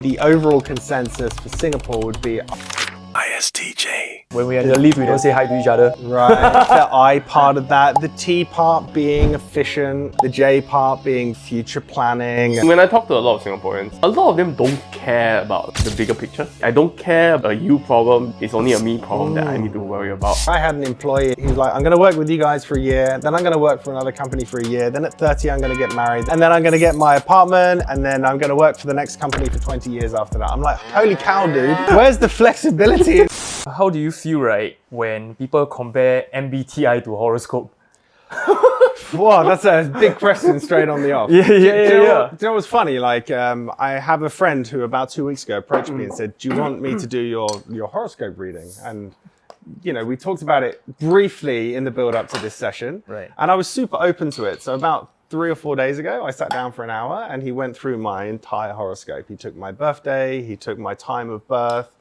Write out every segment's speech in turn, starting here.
the overall consensus for Singapore would be ISTJ. When we're in the lift, we don't say hi to each other. right. The I part of that, the T part being efficient, the J part being future planning. When I talk to a lot of Singaporeans, a lot of them don't care about the bigger picture. I don't care a you problem, it's only a me problem that I need to worry about. I had an employee, he was like, I'm gonna work with you guys for a year, then I'm gonna work for another company for a year, then at 30 I'm gonna get married, and then I'm gonna get my apartment, and then I'm gonna work for the next company for 20 years after that. I'm like, holy cow, dude, where's the flexibility? How do you feel, right, when people compare MBTI to horoscope? Wow, that's a big question straight on the off. Yeah. Do you know what's funny? Like, I have a friend who about 2 weeks ago approached me and said, do you want me to do your horoscope reading? And, you know, we talked about it briefly in the build up to this session. Right. And I was super open to it. So about 3 or 4 days ago, I sat down for an hour and he went through my entire horoscope. He took my birthday, he took my time of birth,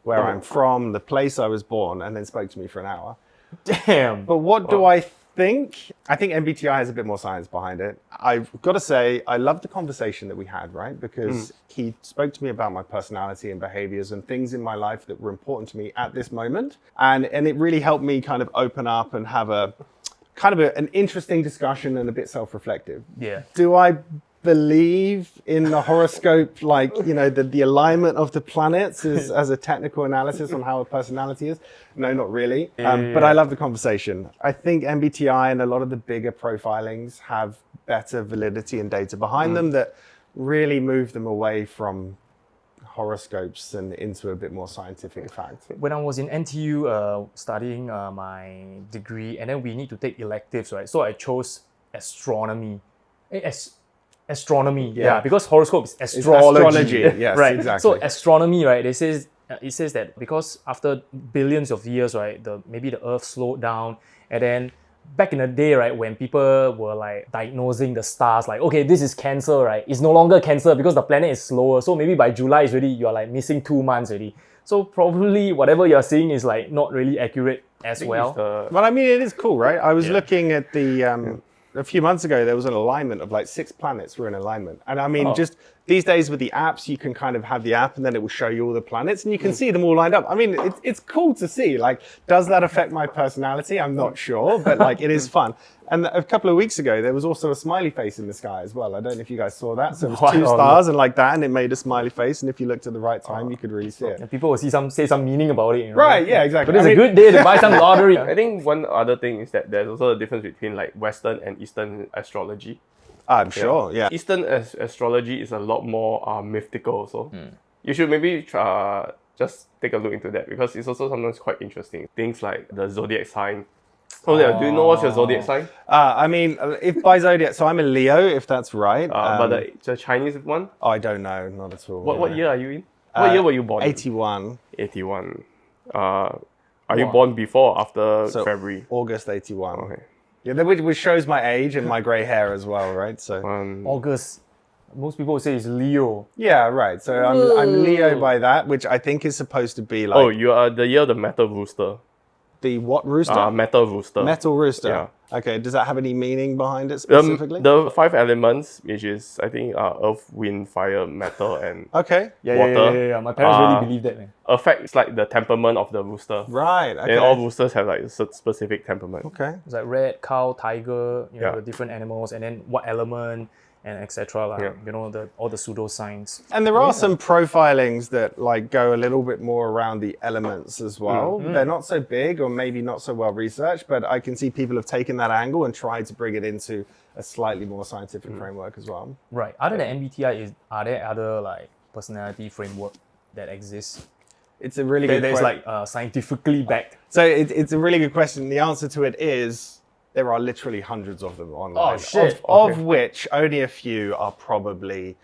where I'm from, the place I was born, and then spoke to me for an hour. Damn. But what do I think? I think MBTI has a bit more science behind it. I've got to say, I love the conversation that we had, right? Because he spoke to me about my personality and behaviors and things in my life that were important to me at this moment. And it really helped me kind of open up and have a kind of an interesting discussion and a bit self-reflective. Yeah. Do I believe in the horoscope, like, you know, the alignment of the planets as a technical analysis on how a personality is? No, not really. But I love the conversation. I think MBTI and a lot of the bigger profilings have better validity and data behind them that really move them away from horoscopes and into a bit more scientific fact. When I was in NTU studying my degree, and then we need to take electives, right? So I chose astronomy. Astronomy, yeah, because horoscope is astrology. Astrology, yes, right. exactly. So astronomy, right? It says that because after billions of years, right, maybe the Earth slowed down, and then back in the day, right, when people were like diagnosing the stars, like, okay, this is Cancer, right? It's no longer Cancer because the planet is slower. So maybe by July is already you're like missing 2 months already. So probably whatever you're seeing is like not really accurate as well. But I mean, it is cool, right? I was looking at the a few months ago, there was an alignment of like 6 planets were in alignment. And I mean, just these days with the apps, you can kind of have the app and then it will show you all the planets and you can see them all lined up. I mean, it's cool to see. Like, does that affect my personality? I'm not sure, but like it is fun. And a couple of weeks ago, there was also a smiley face in the sky as well. I don't know if you guys saw that. So it was 2 stars and like that, and it made a smiley face. And if you looked at the right time, you could really see it. And people will say some meaning about it. You know? Right, yeah, exactly. But it's a good day to buy some lottery. I think one other thing is that there's also a difference between like Western and Eastern astrology. I'm sure, yeah. Eastern astrology is a lot more mythical also. You should maybe just take a look into that because it's also sometimes quite interesting. Things like the zodiac sign. Oh yeah, do you know what's your zodiac sign? I mean, if by zodiac, so I'm a Leo, if that's right. But the Chinese one? Oh, I don't know, not at all. What year are you in? What year were you born? 81. 81. Are you born before or after February? August 81. Okay. Yeah, which shows my age and my grey hair as well, right? So August. Most people say it's Leo. yeah, right. So I'm Leo by that, which I think is supposed to be like Oh, you are the year of the metal rooster. the what rooster? Metal rooster. Metal rooster. Yeah. Okay, does that have any meaning behind it specifically? The 5 elements, which is I think earth, wind, fire, metal, and Okay. water. Yeah. My parents really believe that, man. Affects like the temperament of the rooster. Right. Okay. And all roosters have like a specific temperament. Okay. It's like red, cow, tiger, you know, Yeah. the different animals, and then what element and etc. You know, all the pseudoscience. And there are some profilings that like go a little bit more around the elements as well. They're not so big or maybe not so well researched, but I can see people have taken that angle and tried to bring it into a slightly more scientific framework as well. Right. Other than MBTI, are there other like personality framework that exists? It's a really good There's question. like scientifically backed. So it's a really good question. The answer to it is there are literally hundreds of them online. Oh, shit. Of which only a few are probably,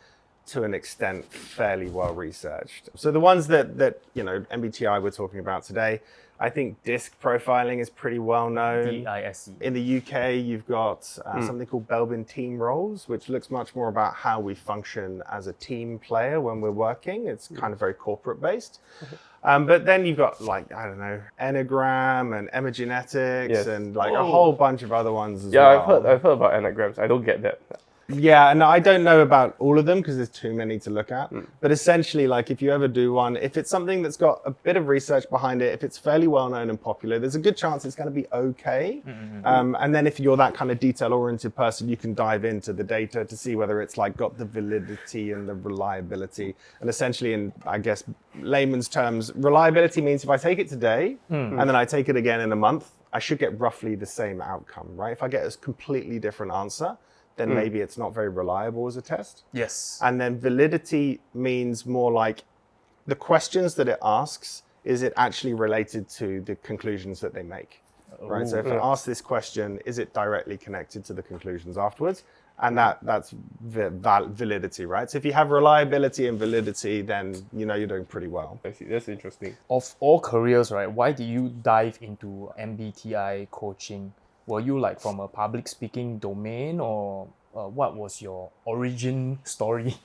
to an extent, fairly well researched. So the ones that you know, MBTI we're talking about today, I think DISC profiling is pretty well known. DISC. In the UK, you've got something called Belbin team roles, which looks much more about how we function as a team player when we're working. It's kind of very corporate based. But then you've got like, I don't know, Enneagram and epigenetics and like a whole bunch of other ones as well. Yeah, I've heard about anagrams. I don't get that. Yeah, and I don't know about all of them because there's too many to look at. But essentially, like if you ever do one, if it's something that's got a bit of research behind it, if it's fairly well known and popular, there's a good chance it's going to be okay. And then if you're that kind of detail-oriented person, you can dive into the data to see whether it's like got the validity and the reliability. And essentially, in I guess layman's terms, reliability means if I take it today and then I take it again in a month, I should get roughly the same outcome, right? If I get a completely different answer, then maybe it's not very reliable as a test. Yes. And then validity means more like the questions that it asks, is it actually related to the conclusions that they make? Right. So if it asks this question, is it directly connected to the conclusions afterwards? And that's validity, right? So if you have reliability and validity, then you know you're doing pretty well. I see. That's interesting. Of all careers, right, why did you dive into MBTI coaching? Were you like from a public speaking domain, or what was your origin story?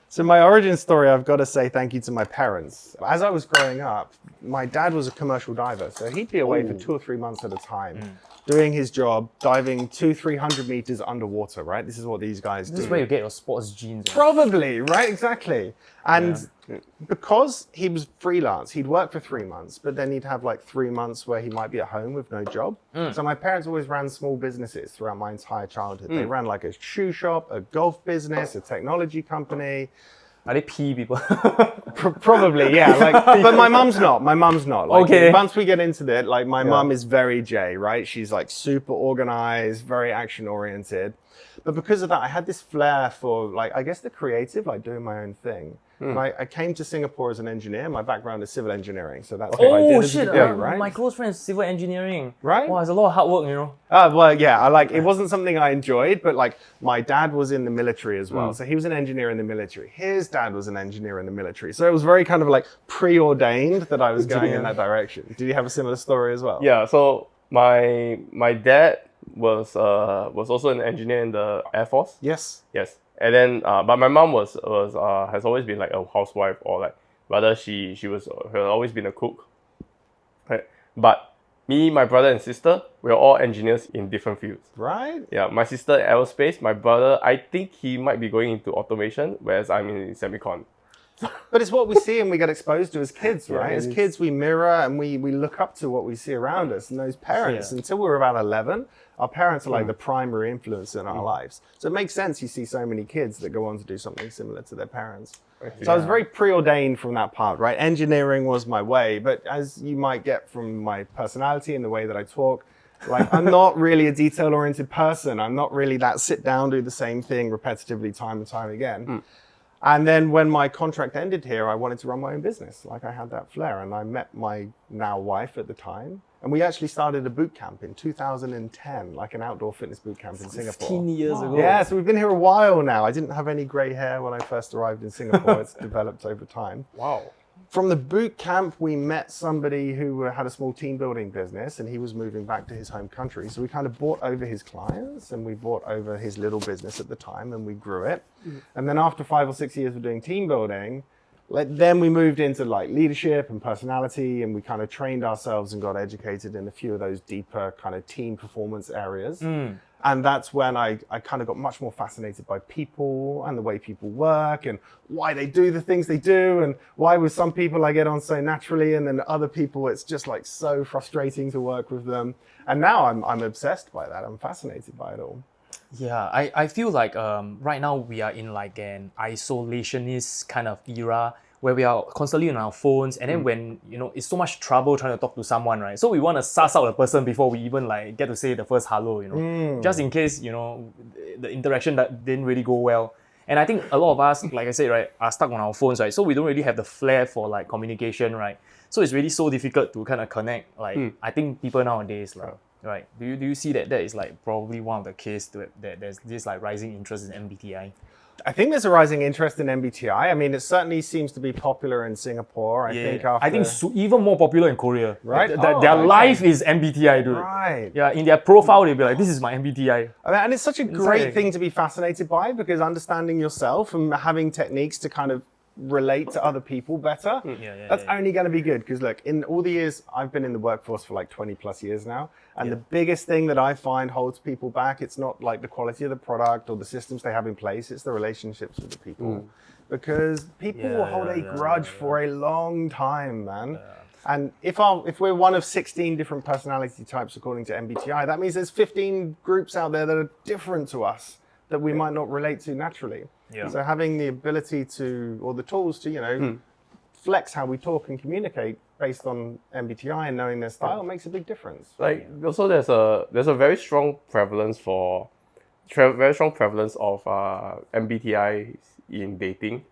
So my origin story, I've got to say thank you to my parents. As I was growing up, my dad was a commercial diver. So he'd be away for 2 or 3 months at a time, doing his job, diving 200-300 meters underwater, right? This is what these guys do. This is where you get your sports genes. Probably, right? Exactly. And because he was freelance, he'd work for 3 months, but then he'd have like 3 months where he might be at home with no job. So my parents always ran small businesses throughout my entire childhood. They ran like a shoe shop, a golf business, a technology company. Are they pea people? Probably, yeah. Like, but my mum's not. My mum's not. Like, Okay. Once we get into it, like my mum is very J, right? She's like super organized, very action oriented. But because of that, I had this flair for like, I guess the creative, like doing my own thing. And I came to Singapore as an engineer. My background is civil engineering, so that's what I did as a degree, right? My close friend is civil engineering. Right? Wow, it's a lot of hard work, you know. Well, yeah, I like it wasn't something I enjoyed, but like my dad was in the military as well. So he was an engineer in the military. His dad was an engineer in the military. So it was very kind of like preordained that I was going in that direction. Did you have a similar story as well? Yeah. So my dad was also an engineer in the Air Force. Yes. Yes. And then, but my mom has always been like a housewife, or like rather she has always been a cook, right? But me, my brother and sister, we're all engineers in different fields. Right. Yeah, my sister aerospace, my brother, I think he might be going into automation, whereas I'm in semicon. But it's what we see and we get exposed to as kids, right? Yeah, as kids, we mirror and we look up to what we see around us. And those parents, until we're about 11, our parents are like the primary influence in our lives. So it makes sense you see so many kids that go on to do something similar to their parents. So I was very preordained from that part, right? Engineering was my way. But as you might get from my personality and the way that I talk, like I'm not really a detail-oriented person. I'm not really that sit down, do the same thing repetitively time and time again. And then when my contract ended here, I wanted to run my own business. Like I had that flair, and I met my now wife at the time. And we actually started a boot camp in 2010, like an outdoor fitness boot camp in Singapore. 15 years ago. Yeah, so we've been here a while now. I didn't have any gray hair when I first arrived in Singapore. It's developed over time. Wow. From the boot camp, we met somebody who had a small team building business, and he was moving back to his home country. So we kind of bought over his clients, and we bought over his little business at the time, and we grew it. And then after 5 or 6 years of doing team building, then we moved into like leadership and personality, and we kind of trained ourselves and got educated in a few of those deeper kind of team performance areas. And that's when I kind of got much more fascinated by people and the way people work and why they do the things they do, and why with some people I get on so naturally, and then other people it's just like so frustrating to work with them. And now I'm obsessed by that. I'm fascinated by it all. Yeah, I feel like right now we are in like an isolationist kind of era where we are constantly on our phones, and then when it's so much trouble trying to talk to someone, right? So we want to suss out the person before we even like get to say the first hello, just in case the interaction that didn't really go well. And I think a lot of us, like I said, right, are stuck on our phones, right? So we don't really have the flair for like communication, right? So it's really so difficult to kind of connect. Like I think people nowadays, like, right? Do you see that is like probably one of the case that there's this like rising interest in MBTI? I think there's a rising interest in MBTI. I mean, it certainly seems to be popular in Singapore. I think even more popular in Korea. Right? Their life is MBTI, dude. Right. Yeah, in their profile, they'll be like, this is my MBTI. I mean, and it's such a great thing to be fascinated by, because understanding yourself and having techniques to kind of relate to other people better, that's only going to be good. Because look, in all the years I've been in the workforce for like 20 plus years now, and the biggest thing that I find holds people back, it's not like the quality of the product or the systems they have in place, it's the relationships with the people. Because people will hold a grudge for a long time, man. And if we're one of 16 different personality types according to MBTI, that means there's 15 groups out there that are different to us that we might not relate to naturally. So having the ability to, or the tools to, you know, flex how we talk and communicate based on MBTI and knowing their style makes a big difference. Like also there's a very strong prevalence of MBTI in dating.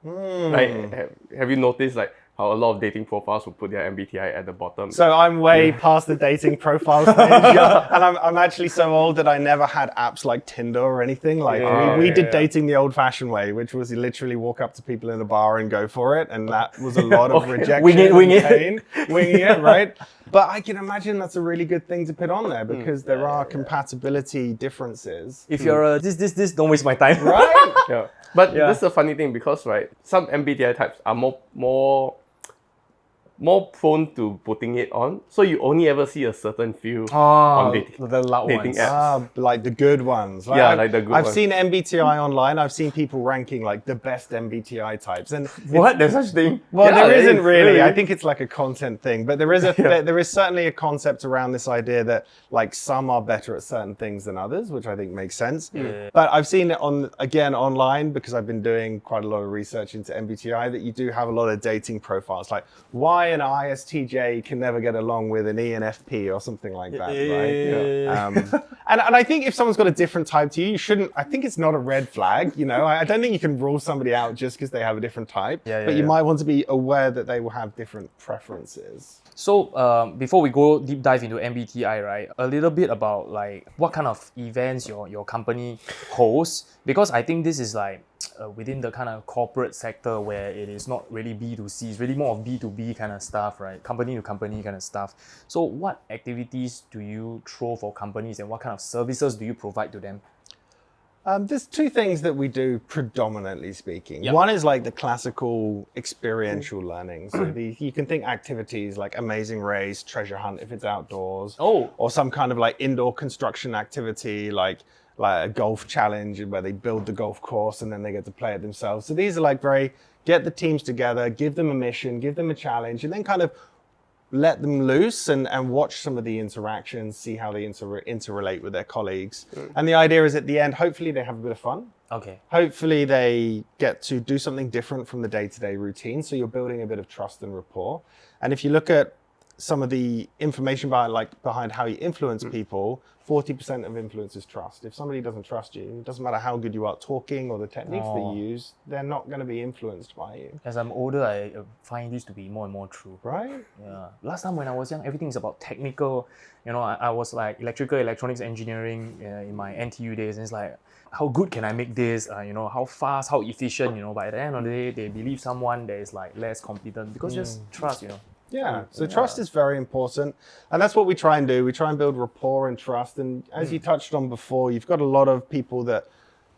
Like, have you noticed like how a lot of dating profiles will put their MBTI at the bottom? So I'm way past the dating profile stage, and I'm actually so old that I never had apps like Tinder or anything. Like we did dating the old-fashioned way, which was you literally walk up to people in a bar and go for it, and that was a lot of rejection, winging it, right? But I can imagine that's a really good thing to put on there because there are compatibility differances. If you're this, don't waste my time. Right? But this is a funny thing because some MBTI types are more prone to putting it on, so you only ever see a certain few on the loud dating ones. apps. Like the good ones. Like the good ones. I've seen MBTI online. I've seen people ranking like the best MBTI types. And What? There's such thing? well, there isn't really. I think it's like a content thing, but there is there is certainly a concept around this idea that like some are better at certain things than others, which I think makes sense. But I've seen it online because I've been doing quite a lot of research into MBTI that you do have a lot of dating profiles, like why an ISTJ can never get along with an ENFP or something like that, right? And I think if someone's got a different type to you, you shouldn't. I think it's not a red flag. You know, I don't think you can rule somebody out just because they have a different type. But you might want to be aware that they will have different preferences. So before we go deep dive into MBTI, right, a little bit about like what kind of events your company hosts, because I think this is like within the kind of corporate sector where it is not really B2C, it's really more of B2B kind of stuff, right? Company to company kind of stuff. So what activities do you throw for companies and what kind of services do you provide to them? There's two things that we do predominantly speaking. One is like the classical experiential learning. So you can think activities like Amazing Race, Treasure Hunt if it's outdoors, or some kind of like indoor construction activity like a golf challenge where they build the golf course and then they get to play it themselves. So these are like get the teams together, give them a mission, give them a challenge, and then kind of let them loose and watch some of the interactions, see how they interrelate with their colleagues. And the idea is at the end, hopefully they have a bit of fun. Okay. Hopefully they get to do something different from the day-to-day routine. So you're building a bit of trust and rapport. And if you look at some of the information behind how you influence people, 40% of influence is trust. If somebody doesn't trust you, it doesn't matter how good you are at talking or the techniques that you use, they're not going to be influenced by you. As I'm older, I find this to be more and more true. Right? Yeah. Last time when I was young, everything is about technical. You know, I was like electrical electronics engineering in my NTU days, and it's like, how good can I make this? You know, how fast, how efficient? You know, by the end of the day, they believe someone that is like less competent because just trust. You know. Yeah, so trust is very important. And that's what we try and do. We try and build rapport and trust. And as you touched on before, you've got a lot of people that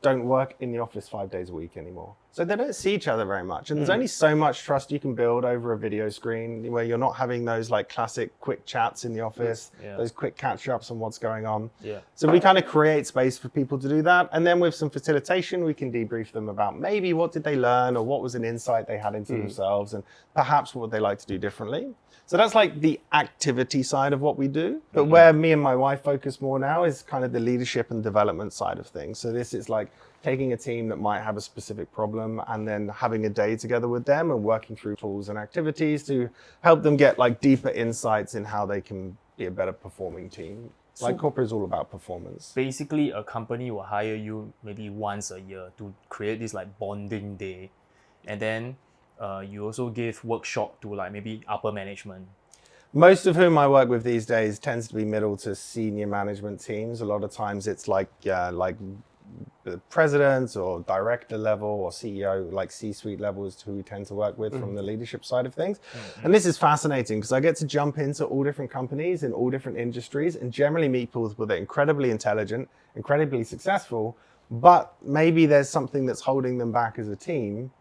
don't work in the office 5 days a week anymore. So they don't see each other very much. And there's only so much trust you can build over a video screen where you're not having those like classic quick chats in the office, those quick catch-ups on what's going on. So we kind of create space for people to do that. And then with some facilitation, we can debrief them about maybe what did they learn or what was an insight they had into themselves and perhaps what would they like to do differently. So that's like the activity side of what we do. But where me and my wife focus more now is kind of the leadership and development side of things. So this is like taking a team that might have a specific problem and then having a day together with them and working through tools and activities to help them get like deeper insights in how they can be a better performing team. Like corporate is all about performance. Basically, a company will hire you maybe once a year to create this like bonding day. And then you also give workshop to like maybe upper management. Most of whom I work with these days tends to be middle to senior management teams. A lot of times it's like the presidents or director level or CEO, like C-suite levels who we tend to work with from the leadership side of things. And this is fascinating because I get to jump into all different companies in all different industries and generally meet people that are incredibly intelligent, incredibly successful, but maybe there's something that's holding them back as a team.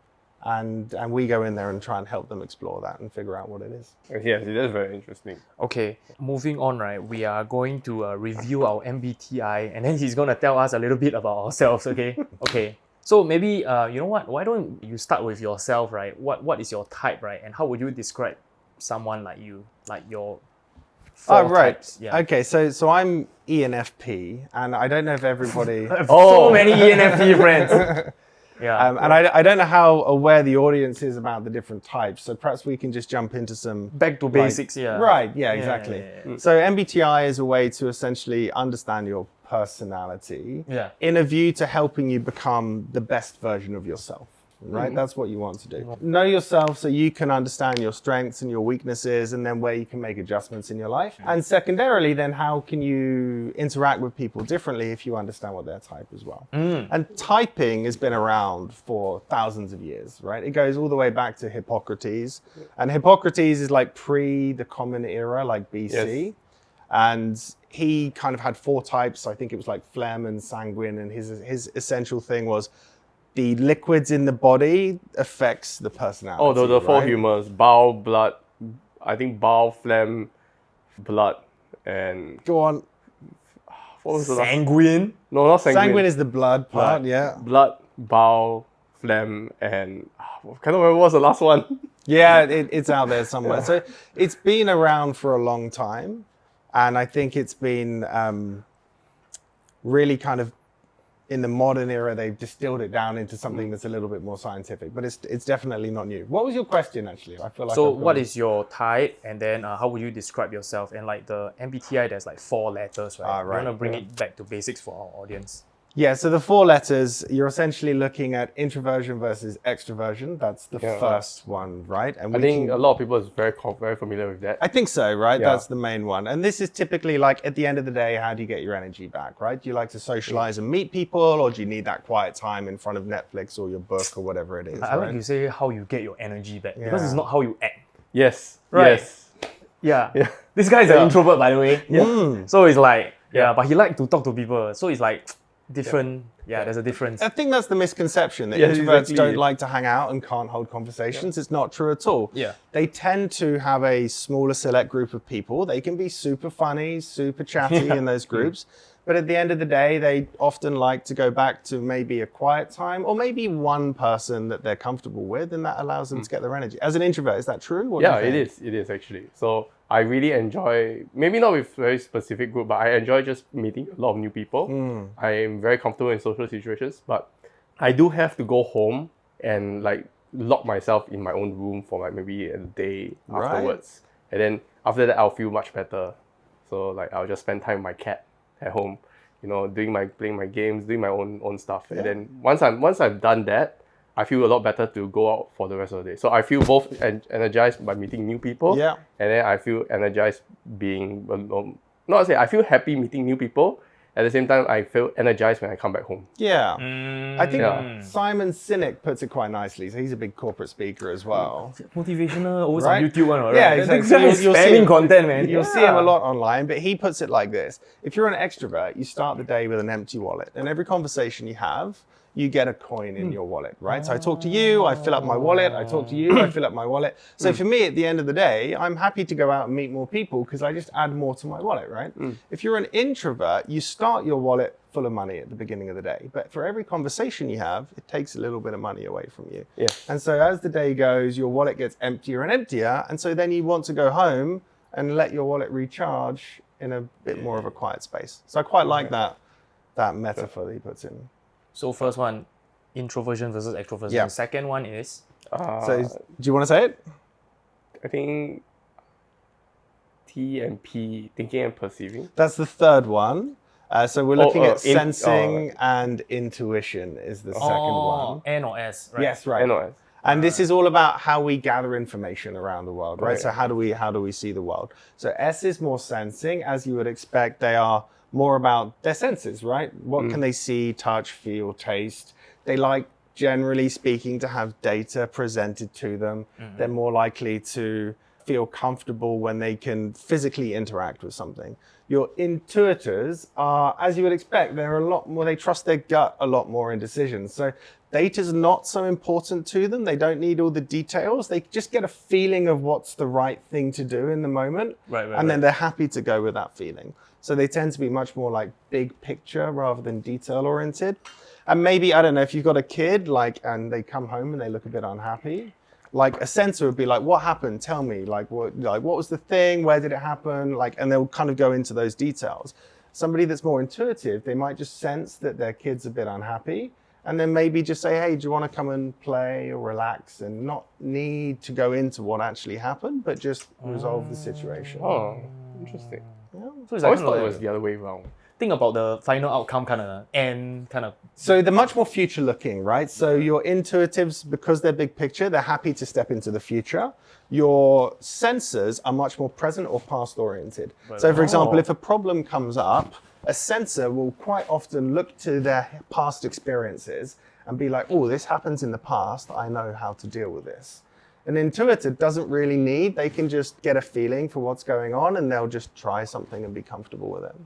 and we go in there and try and help them explore that and figure out what it is. Yes, it is very interesting. Okay, moving on, right? We are going to review our MBTI, and then he's going to tell us a little bit about ourselves, okay? Okay. So maybe, you know what? Why don't you start with yourself, right? What is your type, right? And how would you describe someone like you, like your four types? Yeah. Okay, so I'm ENFP, and I don't know if everybody... So many ENFP friends. Yeah. And I don't know how aware the audience is about the different types, so perhaps we can just jump into some... Back to basics, yeah. Right, yeah, exactly. Yeah. So MBTI is a way to essentially understand your personality in a view to helping you become the best version of yourself. Right? That's what you want to do. Know yourself so you can understand your strengths and your weaknesses, and then where you can make adjustments in your life. And secondarily, then how can you interact with people differently if you understand what their type as well. And typing has been around for thousands of years, right? It goes all the way back to Hippocrates. And Hippocrates is like pre the Common Era, like BC. Yes. And he kind of had 4 types. I think it was like phlegm and sanguine. And his essential thing was the liquids in the body affects the personality. Oh, the 4 right? humors: bowel, blood. I think bowel, phlegm, blood, and Go on. what was the last? Sanguine? No, not sanguine. Sanguine is the blood part, yeah. Blood, bowel, phlegm, and I can't remember what was the last one. Yeah, it's out there somewhere. So it's been around for a long time. And I think it's been really kind of, in the modern era, they've distilled it down into something that's a little bit more scientific, but it's definitely not new. What was your question, actually? I feel like So what is your type, and then how would you describe yourself? And like the MBTI, there's like 4 letters, right? Right. You want to bring it back to basics for our audience. Yeah, so the 4 letters, you're essentially looking at introversion versus extroversion. That's the first one, right? And I think a lot of people is very familiar with that. I think so, right? Yeah. That's the main one. And this is typically like, at the end of the day, how do you get your energy back, right? Do you like to socialize and meet people, or do you need that quiet time in front of Netflix or your book or whatever it is? I like right? you say how you get your energy back, because it's not how you act. Yes. Right. Yes. Yeah. This guy is an introvert, by the way. Yeah. So it's like, but he likes to talk to people. So it's like different. Yeah, there's a difference. I think that's the misconception, that Yeah, introverts exactly. don't like to hang out and can't hold conversations. It's not true at all. Yeah. They tend to have a smaller select group of people. They can be super funny, super chatty in those groups. But at the end of the day, they often like to go back to maybe a quiet time, or maybe one person that they're comfortable with, and that allows them to get their energy. As an introvert, is that true? What do you think? It is actually. So I really enjoy, maybe not with very specific group, but I enjoy just meeting a lot of new people. I am very comfortable in social situations, but I do have to go home and like lock myself in my own room for like maybe a day afterwards. And then after that, I'll feel much better. So like I'll just spend time with my cat at home, you know, playing my games, doing my own stuff. And then once I've done that, I feel a lot better to go out for the rest of the day. So I feel both energized by meeting new people, and then I feel energized being alone. Not to say I feel happy meeting new people. At the same time, I feel energized when I come back home. Yeah. I think Simon Sinek puts it quite nicely. So he's a big corporate speaker as well. Motivational, always Right? on YouTube one, right? Yeah, exactly. This guy is You'll see spamming him- content, man. You'll see him a lot online, but he puts it like this. If you're an extrovert, you start the day with an empty wallet. And every conversation you have, you get a coin in your wallet, right? So I talk to you, I fill up my wallet. I talk to you, I fill up my wallet. So for me, at the end of the day, I'm happy to go out and meet more people because I just add more to my wallet, right? If you're an introvert, you start your wallet full of money at the beginning of the day. But for every conversation you have, it takes a little bit of money away from you. Yeah. And so as the day goes, your wallet gets emptier and emptier. And so then you want to go home and let your wallet recharge in a bit more of a quiet space. So I quite like that metaphor that he puts in. So first one, introversion versus extroversion. Yeah. Second one is So do you want to say it? I think T and P, thinking and perceiving. That's the third one. So we're looking at in- sensing and intuition is the second one. N or S, right? Yes, right. NOS. And this is all about how we gather information around the world, right? Right. So how do we see the world? So S is more sensing, as you would expect. They are more about their senses, right? What can they see, touch, feel, taste? They like, generally speaking, to have data presented to them. They're more likely to feel comfortable when they can physically interact with something. Your intuitors are, as you would expect, they're a lot more, they trust their gut a lot more in decisions. So Data's not so important to them. They don't need all the details. They just get a feeling of what's the right thing to do in the moment. And then they're happy to go with that feeling. So they tend to be much more like big picture rather than detail oriented. And maybe, I don't know, if you've got a kid and they come home and they look a bit unhappy, like a sensor would be like, what happened? Tell me, what was the thing? Where did it happen? And they'll kind of go into those details. Somebody that's more intuitive, they might just sense that their kid's a bit unhappy and then maybe just say, hey, do you want to come and play or relax, and not need to go into what actually happened, but just resolve the situation. Oh, interesting. Yeah. So it's I always like thought it was the other way around. Think about the final outcome end. So they're much more future looking, right? So your intuitives, because they're big picture, they're happy to step into the future. Your sensors are much more present or past oriented. So for example, if a problem comes up, a sensor will quite often look to their past experiences and be like, oh, this happens in the past. I know how to deal with this. An intuitive doesn't really need, they can just get a feeling for what's going on and they'll just try something and be comfortable with it.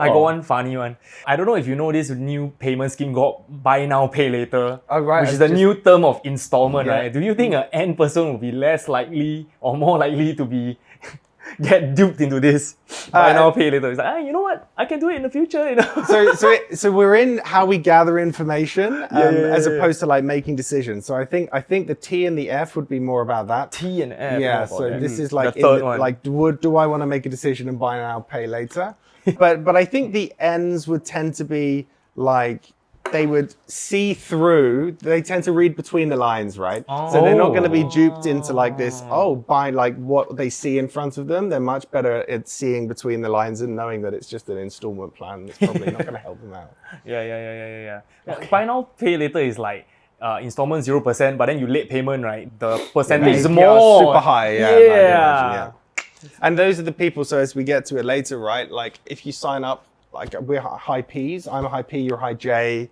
I got one funny one. I don't know if you know this new payment scheme called buy now, pay later, which is the new term of installment, right? Do you think an N person will be less likely or more likely to get duped into this buy now, pay later? It's like, you know what? I can do it in the future. So we're in how we gather information as opposed to like making decisions. So I think the T and the F would be more about that. T and F. Yeah. So this is like the third one. Like, do I want to make a decision and buy now, pay later? But I think the N's would tend to be like, they would see through, they tend to read between the lines, right? So they're not going to be duped into like this, by like what they see in front of them. They're much better at seeing between the lines and knowing that it's just an installment plan that's probably not going to help them out. Yeah. Buy now, pay later is like installment 0%, but then you late payment, right? The percentage is more. Super high, yeah. And those are the people, so as we get to it later, right? Like if you sign up, like we're high Ps, I'm a high P, you're a high J.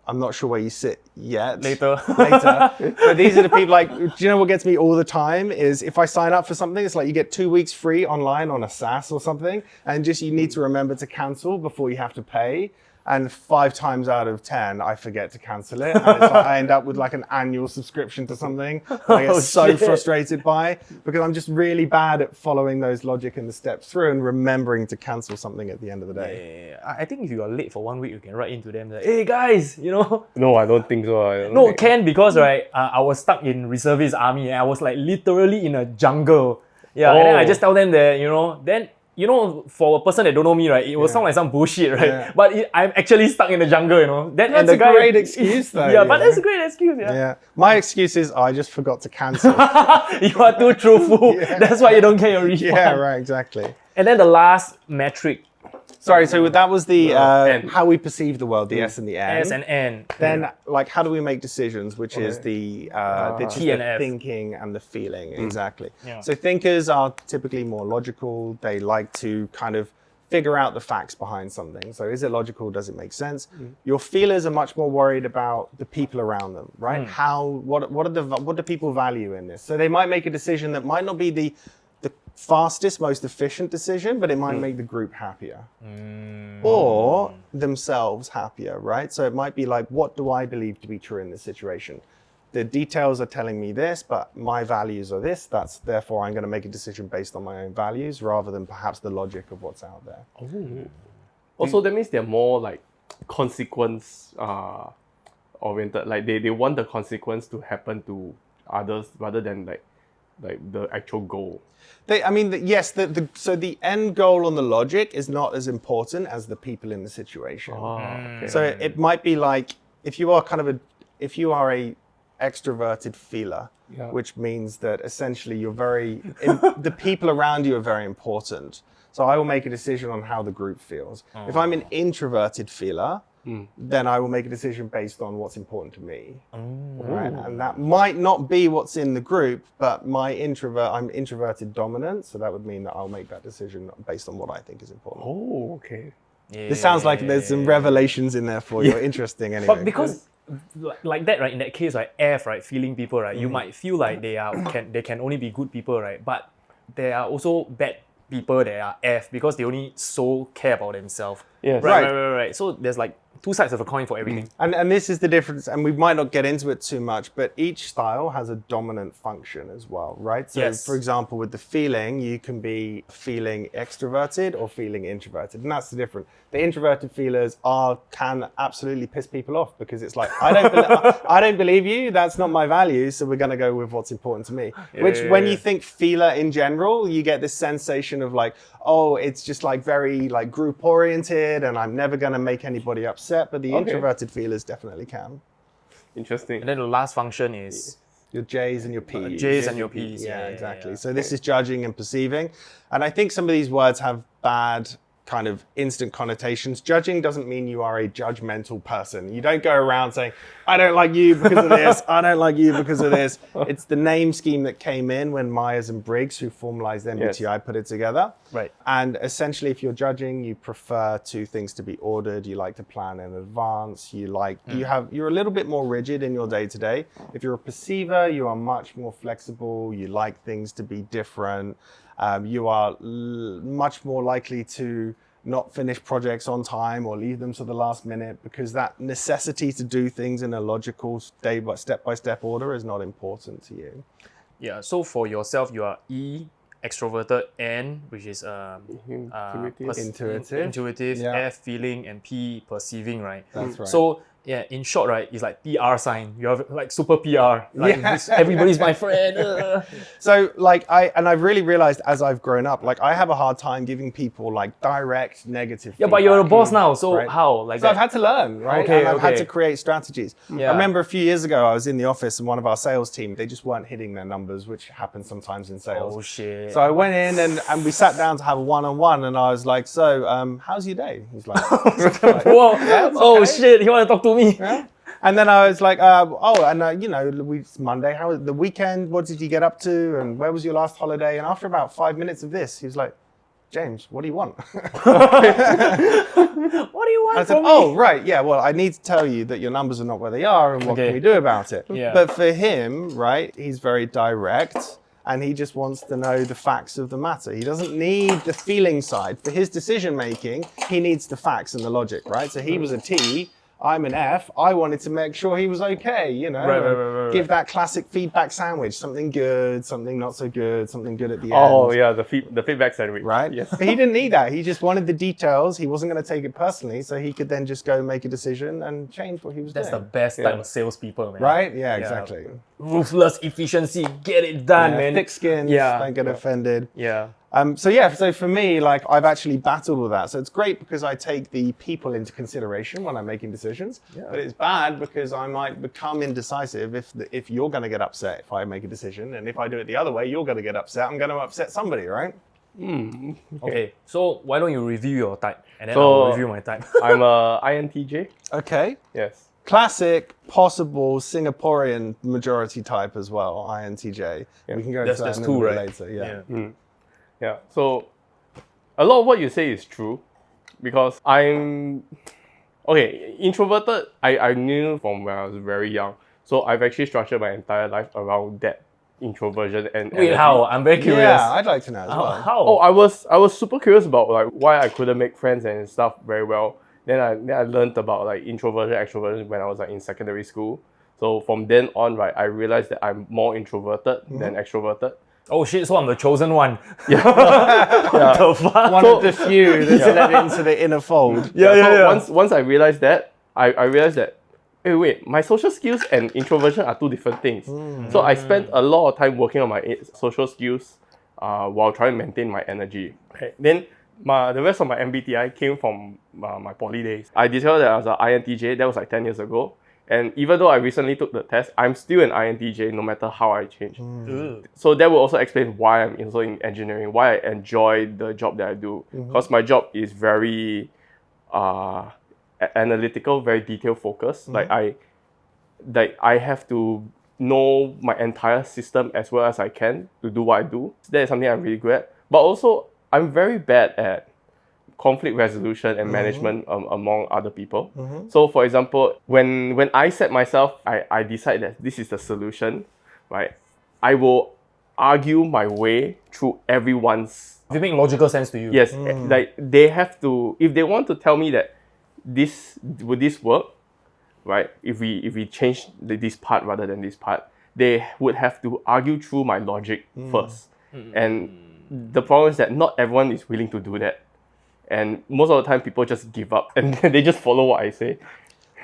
I'm not sure where you sit yet. Later. But these are the people, like, do you know what gets me all the time is if I sign up for something, it's like you get 2 weeks free online on a SaaS or something, and just you need to remember to cancel before you have to pay. And 5 times out of 10, I forget to cancel it. And it's like I end up with like an annual subscription to something that I get so frustrated by, because I'm just really bad at following those logic and the steps through and remembering to cancel something at the end of the day. Yeah. I think if you are late for 1 week, you can write into them like, hey guys, No, I don't think so. No, can, because right, I was stuck in reservist army and I was like literally in a jungle. Yeah, and then I just tell them that, then for a person that don't know me, right, it will sound like some bullshit, right? Yeah. But I'm actually stuck in the jungle, That's a great excuse, though. But that's a great excuse, My excuse is I just forgot to cancel. You are too truthful. That's why you don't get your refund. Yeah, right, exactly. And then the last metric. Sorry, so that was the how we perceive the world, the S and the N. S and N. Then, like, how do we make decisions, which is the T and F. thinking and the feeling, exactly. Yeah. So thinkers are typically more logical. They like to kind of figure out the facts behind something. So is it logical? Does it make sense? Your feelers are much more worried about the people around them, right? What do people value in this? So they might make a decision that might not be the fastest, most efficient decision, but it might make the group happier or themselves happier, right? So it might be like, what do I believe to be true in this situation? The details are telling me this, but my values are this. Therefore I'm going to make a decision based on my own values rather than perhaps the logic of what's out there. Also, that means they're more like consequence oriented. Like they want the consequence to happen to others rather than like the actual goal. So the end goal on the logic is not as important as the people in the situation. Okay. So it might be like if you are a extroverted feeler, which means that essentially the people around you are very important. So I will make a decision on how the group feels. If I'm an introverted feeler, then I will make a decision based on what's important to me. Right? And that might not be what's in the group, but I'm introverted dominant, so that would mean that I'll make that decision based on what I think is important. Oh, okay. This sounds like there's some revelations in there for you. Interesting anyway. But because like that, right, in that case, right, F, right, feeling people, right, you might feel like they can only be good people, right? But there are also bad people that are F because they only so care about themselves. Yes. Right. So there's like two sides of a coin for everything. And this is the difference, and we might not get into it too much, but each style has a dominant function as well, right? So Yes. for example, with the feeling, you can be feeling extroverted or feeling introverted, and that's the difference. The introverted feelers can absolutely piss people off because it's like, I don't believe you, that's not my value, so we're gonna go with what's important to me. When you think feeler in general, you get this sensation of like, oh, it's just like very like group oriented and I'm never gonna make anybody upset, but the introverted feelers definitely can. Interesting. And then the last function is Your J's and your P's. J's and your P's. Yeah, exactly. Yeah. So this is judging and perceiving. And I think some of these words have bad kind of instant connotations. Judging doesn't mean you are a judgmental person. You don't go around saying, I don't like you because of this, I don't like you because of this. It's the name scheme that came in when Myers and Briggs, who formalized MBTI, put it together. Right. And essentially, if you're judging, you prefer things to be ordered. You like to plan in advance. You're a little bit more rigid in your day to day. If you're a perceiver, you are much more flexible. You like things to be different. You are much more likely to not finish projects on time or leave them to the last minute because that necessity to do things in a logical step-by-step order is not important to you. Yeah. So for yourself, you are E, extroverted, N, which is intuitive, Yeah. F, feeling, and P, perceiving, right? That's right. So yeah, in short, right, it's like PR sign. You have like super PR. Like everybody's my friend. So like I've really realized as I've grown up, like I have a hard time giving people like direct negative Yeah, but you're a feedback. boss now, so Right. how? Like So I've had to learn, right? Okay, and I've had okay. to create strategies. Yeah. I remember a few years ago, I was in the office and one of our sales team, they just weren't hitting their numbers, which happens sometimes in sales. Oh shit. So I went in and we sat down to have a one-on-one and I was like, so how's your day? He's like, Whoa. Oh shit, you want to talk to me? yeah. And then I was like, it's Monday. How was the weekend? What did you get up to? And where was your last holiday? And after about 5 minutes of this, he was like, James, what do you want? What do you want I said, from me? oh, right. Yeah, well, I need to tell you that your numbers are not where they are and what Okay. can we do about it? Yeah. But for him, right, he's very direct and he just wants to know the facts of the matter. He doesn't need the feeling side. For his decision making, he needs the facts and the logic, right? So he was a T. I'm an F. I wanted to make sure he was okay, Right. give that classic feedback sandwich, something good, something not so good, something good at the end. Oh yeah, the feedback sandwich. Right? Yes. But he didn't need that. He just wanted the details. He wasn't going to take it personally, so he could then just go make a decision and change what he was That's the doing. best type of salespeople, man. Right? Yeah, exactly. Ruthless efficiency, get it done, Yeah, man. thick skins, Yeah. don't get offended. Yeah. So for me, like I've actually battled with that. So it's great because I take the people into consideration when I'm making decisions. Yeah. But it's bad because I might become indecisive if you're going to get upset if I make a decision, and if I do it the other way, you're going to get upset. I'm going to upset somebody, right? Okay, so why don't you review your type and then So- I'll review my type. I'm a INTJ. Okay. Yes. Classic, possible Singaporean majority type as well, INTJ. We can go into that There's in a two, little bit right? later. Yeah. Yeah. So a lot of what you say is true because I'm introverted. I knew from when I was very young. So I've actually structured my entire life around that introversion and Wait, energy. how? I'm very curious. Yeah, I'd like to know as How? well. How? Oh, I was super curious about like why I couldn't make friends and stuff very well. Then I learned about like introversion, extroversion when I was like in secondary school. So from then on, right, I realized that I'm more introverted than extroverted. Oh shit, so I'm the chosen one. Yeah. What the fuck? One of the few that's let into the inner fold. So once I realized that, I realized that, wait, my social skills and introversion are two different things. So I spent a lot of time working on my social skills while trying to maintain my energy. Okay. Then the rest of my MBTI came from my poly days. I discovered that I was an INTJ. That was like 10 years ago. And even though I recently took the test, I'm still an INTJ no matter how I change. So that will also explain why I'm also in engineering, why I enjoy the job that I do. Because my job is very analytical, very detail focused. Like I have to know my entire system as well as I can to do what I do. That is something I'm really good at. But also, I'm very bad at conflict resolution and management among other people. So for example, when I set myself, I decide that this is the solution, right? I will argue my way through everyone's. If it make logical sense to you. Yes, like they have to, if they want to tell me that would this work, right? If we change this part rather than this part, they would have to argue through my logic first. And the problem is that not everyone is willing to do that. And most of the time, people just give up and they just follow what I say.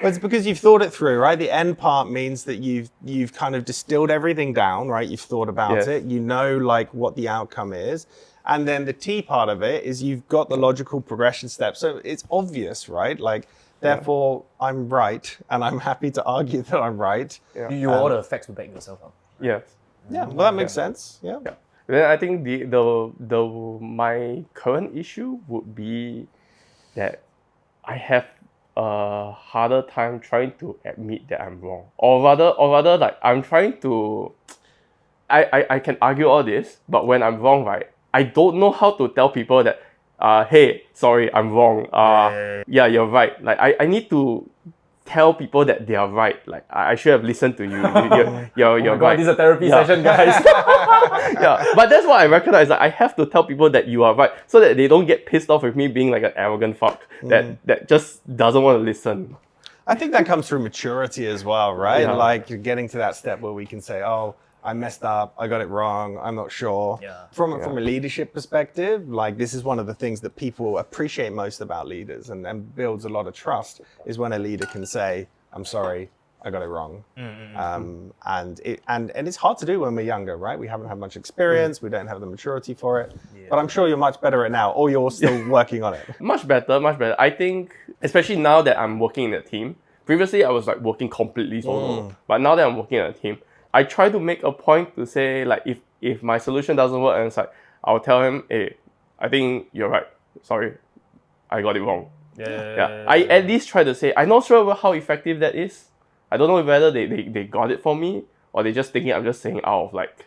Well, it's because you've thought it through, right? The end part means that you've kind of distilled everything down, right? You've thought about it. You know, like what the outcome is. And then the T part of it is you've got the logical progression steps. So it's obvious, right? Like, therefore, I'm right. And I'm happy to argue that I'm right. You want all the facts to back yourself up. Yes. Yeah, well, that makes sense. Yeah. Then I think my current issue would be that I have a harder time trying to admit that I'm wrong, or rather, like I'm trying to. I can argue all this, but when I'm wrong, right, I don't know how to tell people that, hey, sorry, I'm wrong. Yeah, you're right. Like I need to tell people that they are right. Like I should have listened to you. You're right. This is a therapy session, guys. Yeah, but that's what I recognize. Like, I have to tell people that you are right, so that they don't get pissed off with me being like an arrogant fuck that just doesn't want to listen. I think that comes through maturity as well, right? Like you're getting to that step where we can say, oh, I messed up, I got it wrong, I'm not sure. From a leadership perspective, like this is one of the things that people appreciate most about leaders and builds a lot of trust is when a leader can say, I'm sorry, I got it wrong. And it's hard to do when we're younger, right? We haven't had much experience, we don't have the maturity for it. But I'm sure you're much better at it now, or you're still working on it. Much better. I think, especially now that I'm working in a team. Previously, I was like working completely solo. But now that I'm working in a team, I try to make a point to say, like, if my solution doesn't work, and it's like, I'll tell him, hey, I think you're right. Sorry, I got it wrong. I at least try to say, I'm not sure about how effective that is. I don't know whether they got it for me, or they just thinking I'm just saying out of like...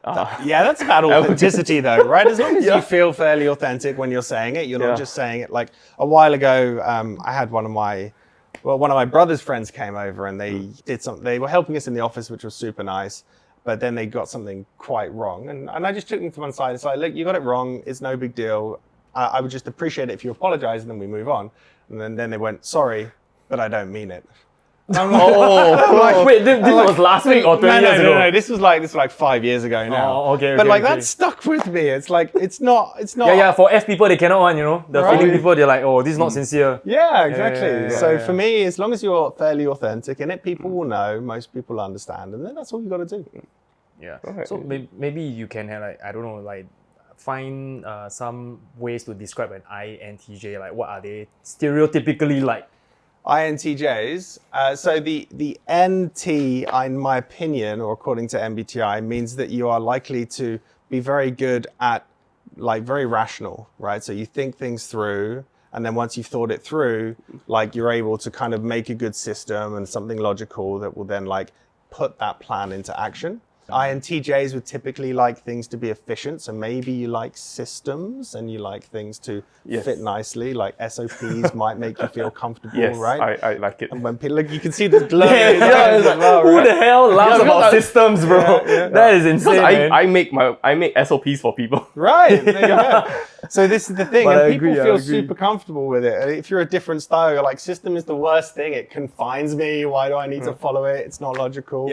that's about authenticity though, right? As long as you feel fairly authentic when you're saying it, you're not just saying it. Like a while ago, I had one of my brother's friends came over and they did something. They were helping us in the office, which was super nice. But then they got something quite wrong. And I just took them to one side. It's like, look, you got it wrong. It's no big deal. I would just appreciate it if you apologize and then we move on. And then they went, sorry, but I don't mean it. Wait, this was last week or 20 years ago? No. This was like 5 years ago now. But that stuck with me. It's like, it's not. Yeah, for F people, they cannot want, The feeling people, they're like, oh, this is not sincere. Yeah, exactly. So for me, as long as you're fairly authentic in it, people will know, most people understand, and then that's all you got to do. Yeah. So maybe you can have like, I don't know, like find some ways to describe an INTJ. Like what are they stereotypically like? INTJs. So the NT, in my opinion, or according to MBTI, means that you are likely to be very good at, like, very rational, right? So you think things through, and then once you've thought it through, like, you're able to kind of make a good system and something logical that will then, like, put that plan into action. INTJs would typically like things to be efficient, so maybe you like systems and you like things to fit nicely, like SOPs might make you feel comfortable, right? I like it. And when people, you can see the glow. Who the hell laughs about systems, bro? That is insane. I make SOPs for people. Right, there you go. So this is the thing, and people feel super comfortable with it. If you're a different style, you're like, system is the worst thing. It confines me. Why do I need to follow it? It's not logical.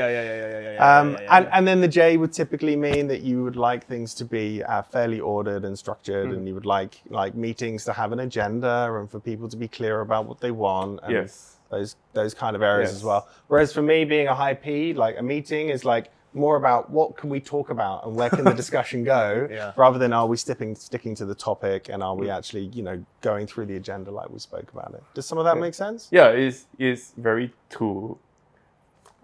And then the J would typically mean that you would like things to be fairly ordered and structured, and you would like meetings to have an agenda and for people to be clear about what they want. And those kind of areas as well. Whereas for me, being a high P, like a meeting is like more about what can we talk about and where can the discussion go, rather than are we sticking to the topic and are we actually, going through the agenda like we spoke about it. Does some of that make sense? Yeah, it's very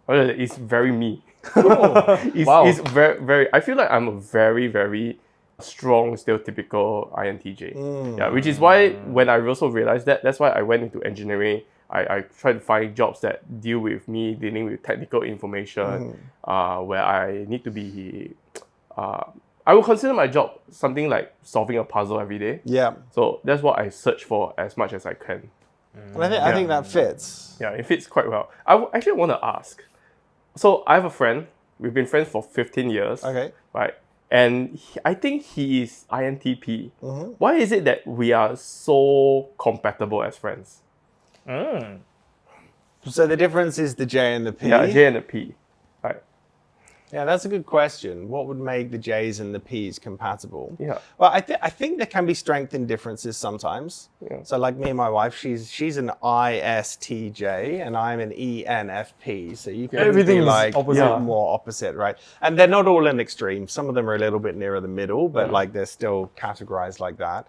it's very me. It's very, very, I feel like I'm a very, very strong, stereotypical INTJ. Yeah, which is why when I also realized that's why I went into engineering. I try to find jobs that deal with me dealing with technical information, where I need to be, I would consider my job something like solving a puzzle every day. Yeah. So that's what I search for as much as I can. And I think that fits. Yeah, it fits quite well. I actually want to ask. So I have a friend. We've been friends for 15 years. Okay. Right. And I think he is INTP. Why is it that we are so compatible as friends? So the difference is the J and the P? Yeah, J and the P. Right. Yeah, that's a good question. What would make the J's and the P's compatible? Yeah. Well, I think there can be strength in differences sometimes. Yeah. So like me and my wife, she's an ISTJ and I'm an ENFP. So you can Everything be is like opposite. more opposite, right? And they're not all in extreme. Some of them are a little bit nearer the middle, but like they're still categorized like that.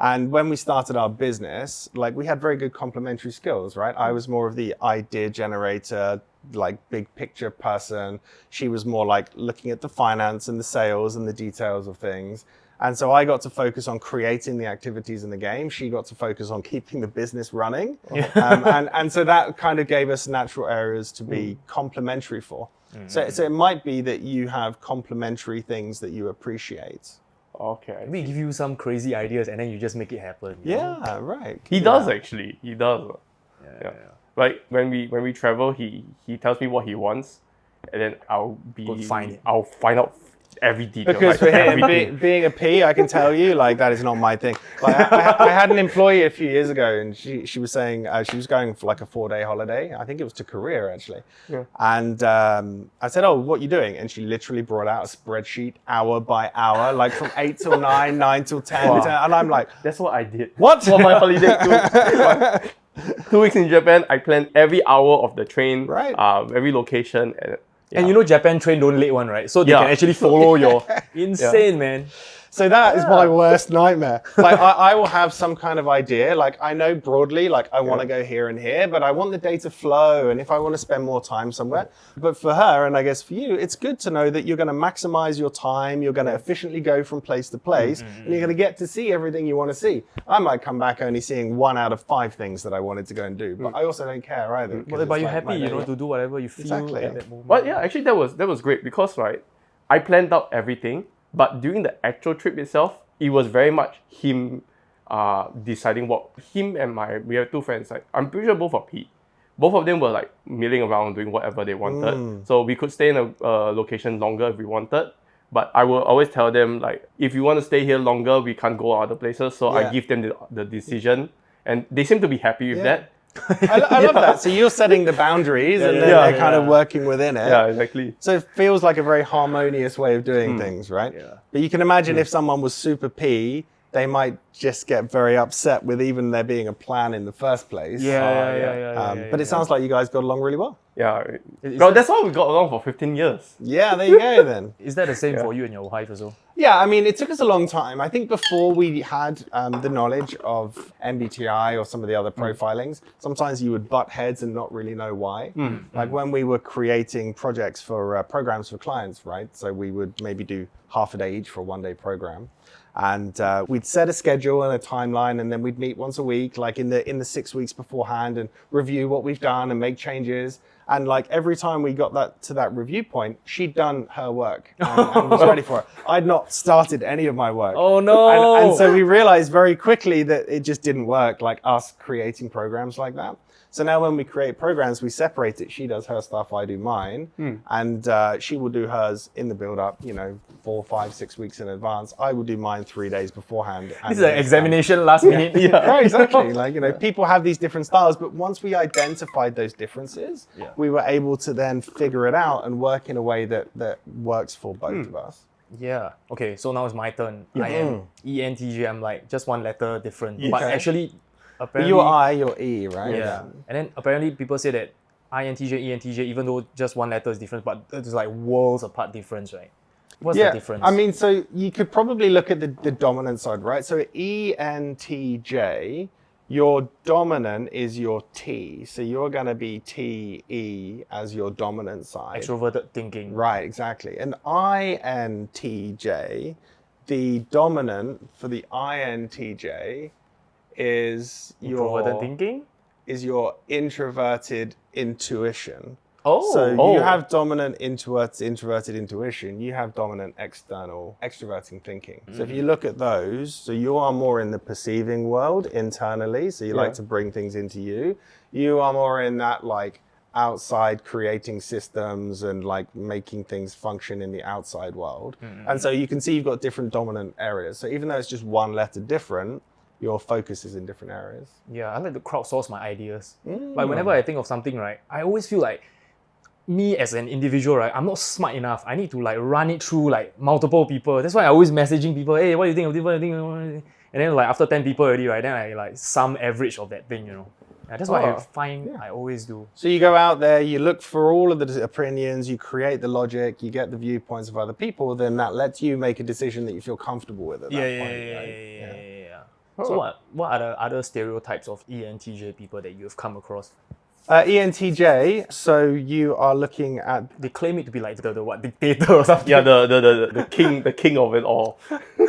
And when we started our business, like we had very good complementary skills, right? I was more of the idea generator, like big picture person. She was more like looking at the finance and the sales and the details of things. And so I got to focus on creating the activities in the game. She got to focus on keeping the business running. And so that kind of gave us natural areas to be complementary for. So it might be that you have complementary things that you appreciate. Okay. Maybe give you some crazy ideas and then you just make it happen. you know? Yeah, right. He does actually. He does. Yeah. Like when we travel, he tells me what he wants, and then I'll find out every detail. Because for him, everything. being a P, I can tell you, like, that is not my thing. Like, I had an employee a few years ago, and she was saying she was going for like a 4-day holiday. I think it was to Korea, actually. Yeah. And I said, oh, what are you doing? And she literally brought out a spreadsheet hour by hour, like from 8 till 9, 9 till 10. Wow. 10, and I'm like, That's what I did. what? For my holiday too. 2 weeks in Japan, I planned every hour of the train, Right. Every location, And you know Japan train don't late one, right? So they Yeah. can actually follow your insane, man. So that is my worst nightmare. Like I will have some kind of idea. Like I know broadly, like I want to go here and here, but I want the day to flow. And if I want to spend more time somewhere, but for her, and I guess for you, it's good to know that you're going to maximize your time. You're going to efficiently go from place to place and you're going to get to see everything you want to see. I might come back only seeing 1 out of 5 things that I wanted to go and do, but I also don't care either. But you're happy, you know, to do whatever you feel Exactly. at that moment. Well, yeah, actually that was great because right, I planned out everything, but during the actual trip itself, it was very much him deciding what we have 2 friends. Like I'm pretty sure both are P. Both of them were like milling around doing whatever they wanted. So we could stay in a location longer if we wanted. But I will always tell them like, if you want to stay here longer, we can't go other places. So I give them the decision, and they seem to be happy with that. I love that. So you're setting the boundaries and then they're kind of working within it. Yeah, exactly. So it feels like a very harmonious way of doing things, right? Yeah. But you can imagine if someone was super P, they might just get very upset with even there being a plan in the first place. But it sounds like you guys got along really well. Yeah. Well, that's why we got along for 15 years. Yeah, there you go then. Is that the same for you and your wife as well? Yeah, I mean, it took us a long time. I think before we had the knowledge of MBTI or some of the other profilings, sometimes you would butt heads and not really know why. Like when we were creating projects for programs for clients, right? So we would maybe do half a day each for a 1-day program. And we'd set a schedule and a timeline, and then we'd meet once a week, like in the 6 weeks beforehand, and review what we've done and make changes. And like every time we got to that review point, she'd done her work and was ready for it. I'd not started any of my work. Oh no! And so we realized very quickly that it just didn't work, like us creating programs like that. So now when we create programs, we separate it. She does her stuff, I do mine. And she will do hers in the build-up, 4, 5, 6 weeks in advance. I will do mine 3 days beforehand. This is an examination last minute. Right, exactly. Like, people have these different styles, but once we identified those differences, we were able to then figure it out and work in a way that works for both of us. Yeah. Okay, so now it's my turn. I am ENTJ. I'm like just one letter different. But Okay. actually, apparently... You're I, you're E, right? Yeah. And then apparently people say that INTJ, ENTJ, even though just one letter is different, but it's like worlds apart difference, right? What's the difference? I mean, so you could probably look at the dominant side, right? So ENTJ, your dominant is your T. So you're going to be TE as your dominant side. Extroverted thinking. Right, exactly. And INTJ, the dominant for the INTJ is Introverted thinking? is your introverted intuition. Oh. So you have dominant introverted intuition, you have dominant extroverting thinking. So if you look at those, so you are more in the perceiving world internally, so you like to bring things into you. You are more in that like outside creating systems and like making things function in the outside world. And so you can see you've got different dominant areas. So even though it's just one letter different, your focus is in different areas. Yeah, I like to crowdsource my ideas. Like whenever I think of something, right, I always feel like me as an individual, right, I'm not smart enough. I need to like run it through like multiple people. That's why I always messaging people, hey, what do you think of this? What do you think of this? And then like after 10 people already, right, then I like sum average of that thing, Yeah, that's what I find I always do. So you go out there, you look for all of the opinions, you create the logic, you get the viewpoints of other people, then that lets you make a decision that you feel comfortable with at that point, right? Yeah. So what are the other stereotypes of ENTJ people that you've come across? ENTJ, so you are looking at... They claim it to be like the what, dictator or something. Yeah, the king of it all.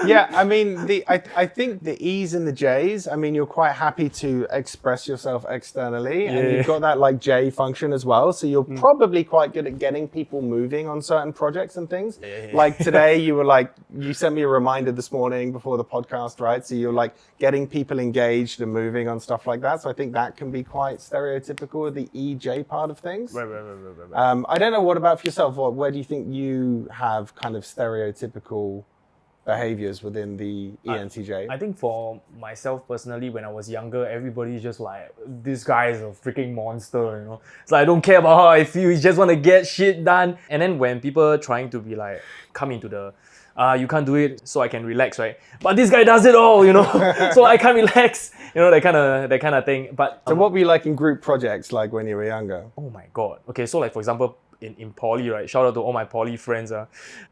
Yeah, I mean, I think the E's and the J's, I mean, you're quite happy to express yourself externally, and you've got that like J function as well, so you're probably quite good at getting people moving on certain projects and things. Like today, you sent me a reminder this morning before the podcast, right? So you're like getting people engaged and moving on stuff like that, so I think that can be quite stereotypical of the EJ part of things. Right. I don't know, what about for yourself? Where do you think you have kind of stereotypical behaviors within the ENTJ? I think for myself personally, when I was younger, everybody's just like, this guy is a freaking monster, It's like, I don't care about how I feel, you just want to get shit done. And then when people trying to be like, come into the, you can't do it, so I can relax, right? But this guy does it all, so I can't relax, that kind of thing. But so what were you like in group projects, like when you were younger? Oh my God. Okay, so like for example, in poly, right? Shout out to all my poly friends.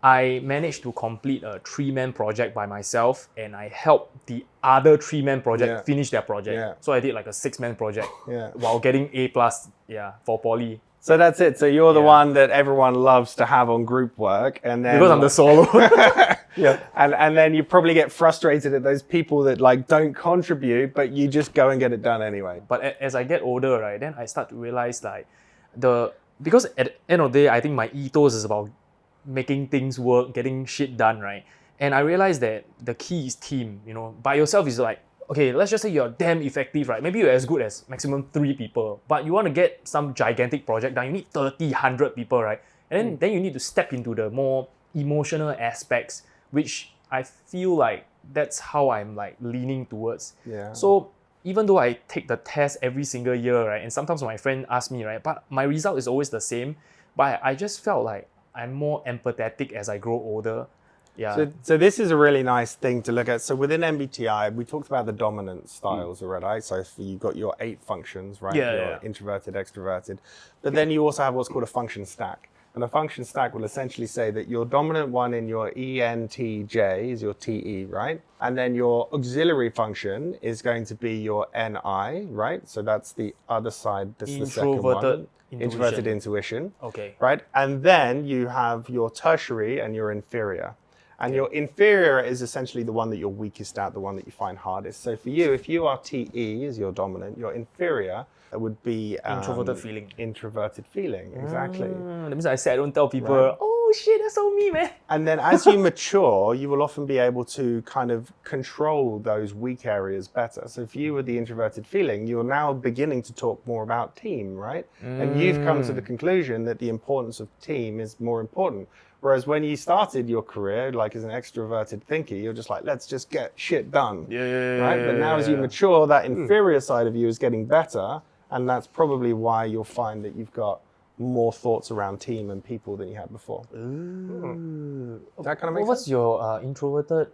I managed to complete a 3-man project by myself, and I helped the other 3-man project finish their project. Yeah. So I did like a 6-man project while getting A+, for poly. So that's it. So you're the one that everyone loves to have on group work, and then because I'm the solo. and then you probably get frustrated at those people that like don't contribute, but you just go and get it done anyway. But as I get older, right, then I start to realize like because at the end of the day, I think my ethos is about making things work, getting shit done, right? And I realized that the key is team. By yourself is like, okay, let's just say you're damn effective, right? Maybe you're as good as maximum 3 people, but you want to get some gigantic project done, you need 30, 100 people, right? And then you need to step into the more emotional aspects, which I feel like that's how I'm like leaning towards. Yeah. So even though I take the test every single year, right, and sometimes my friend asks me, right, but my result is always the same, but I just felt like I'm more empathetic as I grow older. Yeah. So this is a really nice thing to look at. So within MBTI, we talked about the dominant styles already, right? So you've got your 8 functions, right? You're introverted, extroverted. But then you also have what's called a function stack. And a function stack will essentially say that your dominant one in your ENTJ is your TE, right? And then your auxiliary function is going to be your NI, right? So that's the other side, that's the second one. Introverted intuition. Okay. Right? And then you have your tertiary and your inferior. And your inferior is essentially the one that you're weakest at, the one that you find hardest. So for you, if you are TE as your dominant, your inferior would be introverted feeling. Introverted feeling, exactly. That means I say I don't tell people, oh shit, that's so me, man. And then as you mature, you will often be able to kind of control those weak areas better. So if you were the introverted feeling, you're now beginning to talk more about team, right? And you've come to the conclusion that the importance of team is more important. Whereas when you started your career, like as an extroverted thinker, you're just like, let's just get shit done. Right? But now as you mature, that inferior side of you is getting better. And that's probably why you'll find that you've got more thoughts around team and people than you had before. Does that kind of make sense? What's your introverted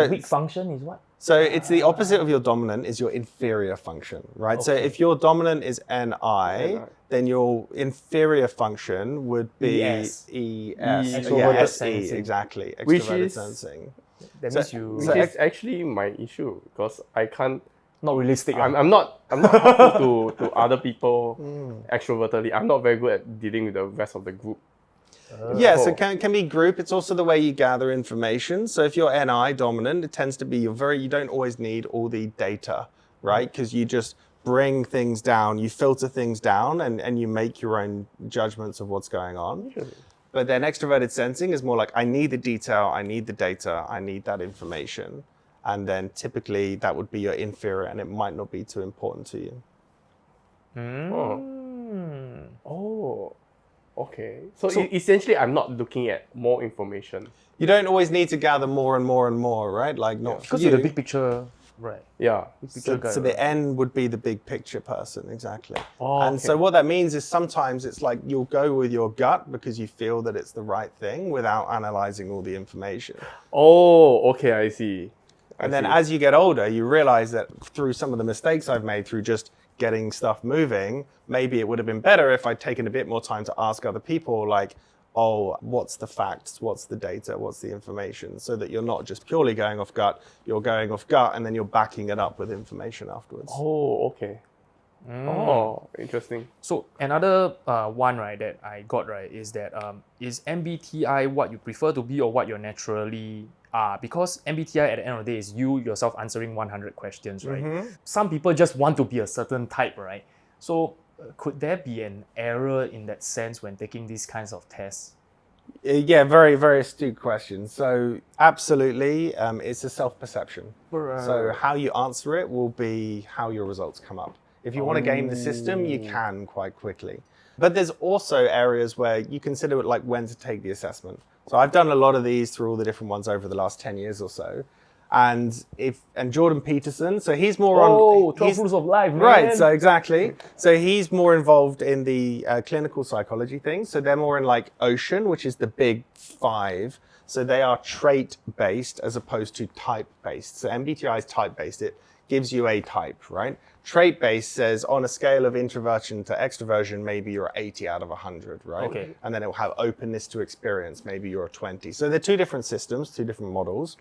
weak function is what? So it's the opposite of your dominant is your inferior function, right? Okay. So if your dominant is NI, then your inferior function would be ES. Extroverted sensing. Exactly. Extroverted sensing. That means you... Which is actually my issue because I can't... Not realistic. I'm not helpful to other people extrovertedly. I'm not very good at dealing with the rest of the group. Yeah, so it can be group. It's also the way you gather information. So if you're NI dominant, it tends to be you don't always need all the data, right? Because you just bring things down, you filter things down, and you make your own judgments of what's going on. Sure. But then extroverted sensing is more like, I need the detail, I need the data, I need that information. And then typically that would be your inferior, and it might not be too important to you. Okay. So essentially, I'm not looking at more information. You don't always need to gather more and more and more, right? Like not because you're the big picture Right. Yeah. So the N would be the big picture person, exactly. Oh, and okay. so what that means is sometimes it's like you'll go with your gut because you feel that it's the right thing without analyzing all the information. Oh, okay, I see. And then as you get older, you realize that through some of the mistakes I've made through just getting stuff moving, maybe it would have been better if I'd taken a bit more time to ask other people, like, oh, what's the facts? What's the data? What's the information? So that you're not just purely going off gut, you're going off gut and then you're backing it up with information afterwards. Oh, okay. Oh, interesting. So another one, right, that I got, right, is that is MBTI what you prefer to be or what you're naturally are? Because MBTI at the end of the day is you yourself answering 100 questions, right? Some people just want to be a certain type, right? So could there be an error in that sense when taking these kinds of tests? Yeah, very, very astute question. So absolutely, it's a self-perception. So how you answer it will be how your results come up. If you want to game the system, you can quite quickly. But there's also areas where you consider it like when to take the assessment. So I've done a lot of these through all the different ones over the last 10 years or so. And Jordan Peterson, so he's more on 12 rules of life, man. Right, so exactly. So he's more involved in the clinical psychology things. So they're more in like Ocean, which is the big 5. So they are trait-based as opposed to type-based. So MBTI is type-based. It gives you a type, right? Trait-based says on a scale of introversion to extroversion, maybe you're 80 out of 100, right? Okay. And then it will have openness to experience, maybe you're a 20. So they're two different systems, two different models.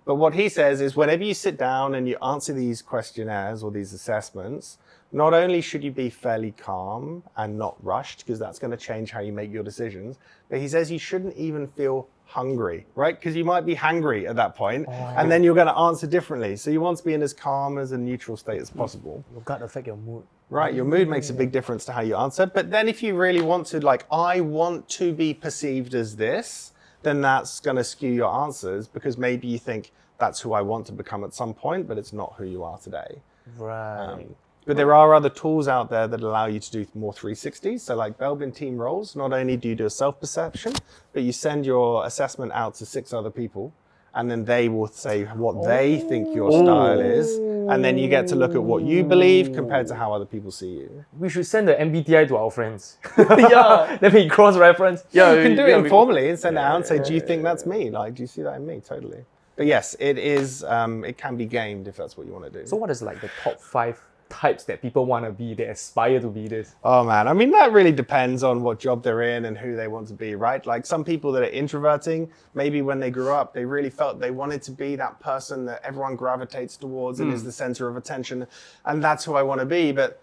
But what he says is whenever you sit down and you answer these questionnaires or these assessments, not only should you be fairly calm and not rushed, because that's going to change how you make your decisions, but he says you shouldn't even feel hungry, right? Because you might be hangry at that point, and then you're going to answer differently. So you want to be in as calm as a neutral state as possible. Your gut affect your mood. Right, your mood makes a big difference to how you answer. But then if you really want to, like, I want to be perceived as this, then that's going to skew your answers because maybe you think that's who I want to become at some point, but it's not who you are today. Right. But there are other tools out there that allow you to do more 360s. So like Belbin team roles, not only do you do a self-perception, but you send your assessment out to 6 other people, and then they will say what they think your style is. And then you get to look at what you believe compared to how other people see you. We should send the MBTI to our friends. Yeah. Let me cross-reference. Yeah, you can do it informally and send it out and say, do you think that's me? Like, do you see that in me? Totally. But yes, it is. It can be gamed if that's what you want to do. So what is like the top 5 types that people want to be, they aspire to be this? Oh man, I mean, that really depends on what job they're in and who they want to be, right? Like some people that are introverting, maybe when they grew up, they really felt they wanted to be that person that everyone gravitates towards and is the center of attention. And that's who I want to be. But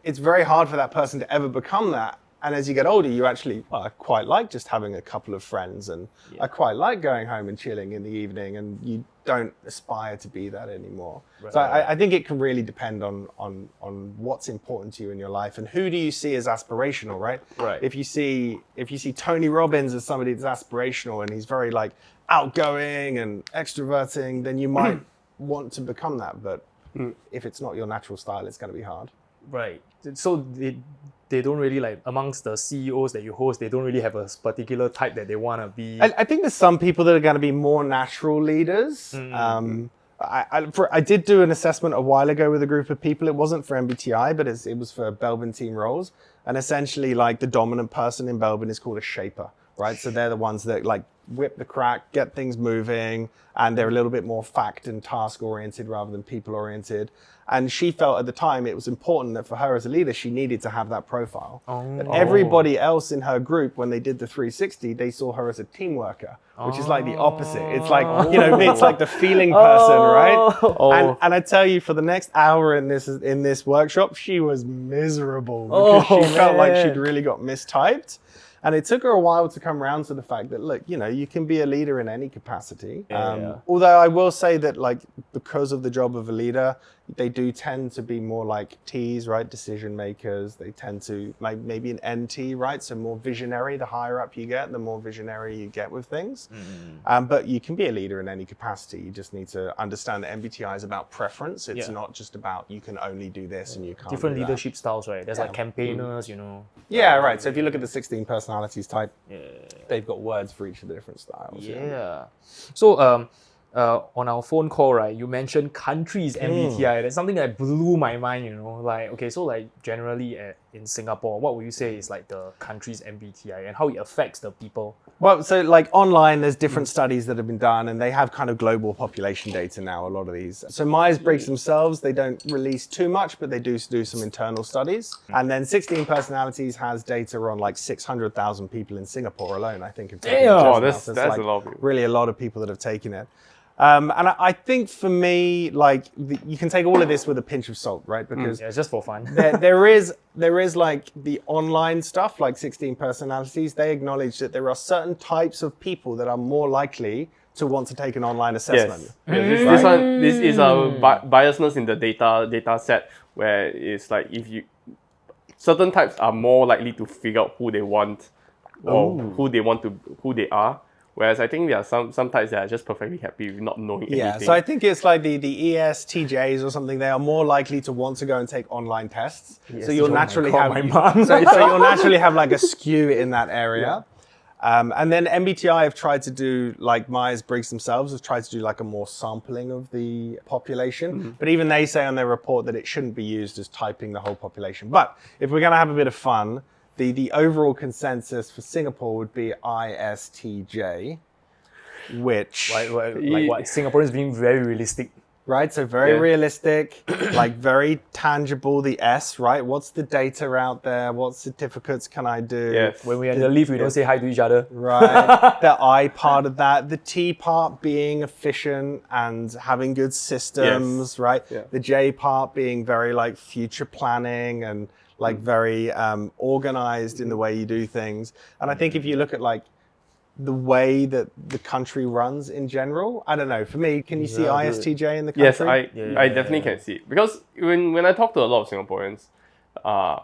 it's very hard for that person to ever become that. And as you get older, you actually, well, I quite like just having a couple of friends, and I quite like going home and chilling in the evening, and you don't aspire to be that anymore. Right. So I think it can really depend on what's important to you in your life and who do you see as aspirational, right? Right. If you see Tony Robbins as somebody that's aspirational and he's very like outgoing and extroverting, then you might want to become that. But if it's not your natural style, it's going to be hard. Right. So they don't really, like, amongst the CEOs that you host, they don't really have a particular type that they want to be. I think there's some people that are going to be more natural leaders. I did do an assessment a while ago with a group of people. It wasn't for MBTI, but it was for Belbin team roles. And essentially, like, the dominant person in Belbin is called a shaper, right? So they're the ones that like whip the crack, get things moving, and they're a little bit more fact and task oriented rather than people oriented. And she felt at the time it was important that for her as a leader, she needed to have that profile. But everybody else in her group, when they did the 360, they saw her as a team worker, which is like the opposite. It's like, it's like the feeling person, right? And I tell you, for the next hour in this workshop, she was miserable because she felt like she'd really got mistyped. And it took her a while to come around to the fact that, look, you can be a leader in any capacity. Although I will say that, like, because of the job of a leader, they do tend to be more like T's, right? Decision makers. They tend to, like, maybe an NT, right? So more visionary. The higher up you get, the more visionary you get with things. But you can be a leader in any capacity. You just need to understand that MBTI is about preference. It's not just about you can only do this and you can't different do that. leadership styles, right? There's like campaigners, Yeah, right. So if you look at the 16 personalities type, they've got words for each of the different styles. Yeah. So on our phone call, right, you mentioned countries MBTI. That's something that blew my mind, you know. Like, okay, so like generally in Singapore, what would you say is like the country's MBTI and how it affects the people? Well, so like online, there's different studies that have been done, and they have kind of global population data now, a lot of these. So Myers-Briggs themselves, they don't release too much, but they do some internal studies. And then 16 Personalities has data on like 600,000 people in Singapore alone, I think. Oh, that's like a lot of people. Really a lot of people that have taken it. And I think for me, like you can take all of this with a pinch of salt, right? Because it's just for fun. there is like the online stuff, like 16 Personalities. They acknowledge that there are certain types of people that are more likely to want to take an online assessment. Yes. This is a biasness in the data set where it's like certain types are more likely to figure out who they want or who they are. Whereas I think there are some types that are just perfectly happy with not knowing anything. Yeah, so I think it's like the ESTJs or something. They are more likely to want to go and take online tests. So you'll naturally have so you'll naturally have like a skew in that area. Yeah. And then MBTI have tried to do, like Myers-Briggs themselves have tried to do like a more sampling of the population. But even they say on their report that it shouldn't be used as typing the whole population. But if we're going to have a bit of fun, the overall consensus for Singapore would be ISTJ, which... Like what? Singaporeans being very realistic. Right, so very realistic, like very tangible, the S, right? What's the data out there? What certificates can I do? Yes. When we're in the lift, we don't say hi to each other. Right, the I part of that. The T part being efficient and having good systems, right? Yeah. The J part being very like future planning and like very organized in the way you do things. And I think if you look at like the way that the country runs in general, I don't know. For me, can you see ISTJ in the country? Yes, I definitely can see it. Because when I talk to a lot of Singaporeans, a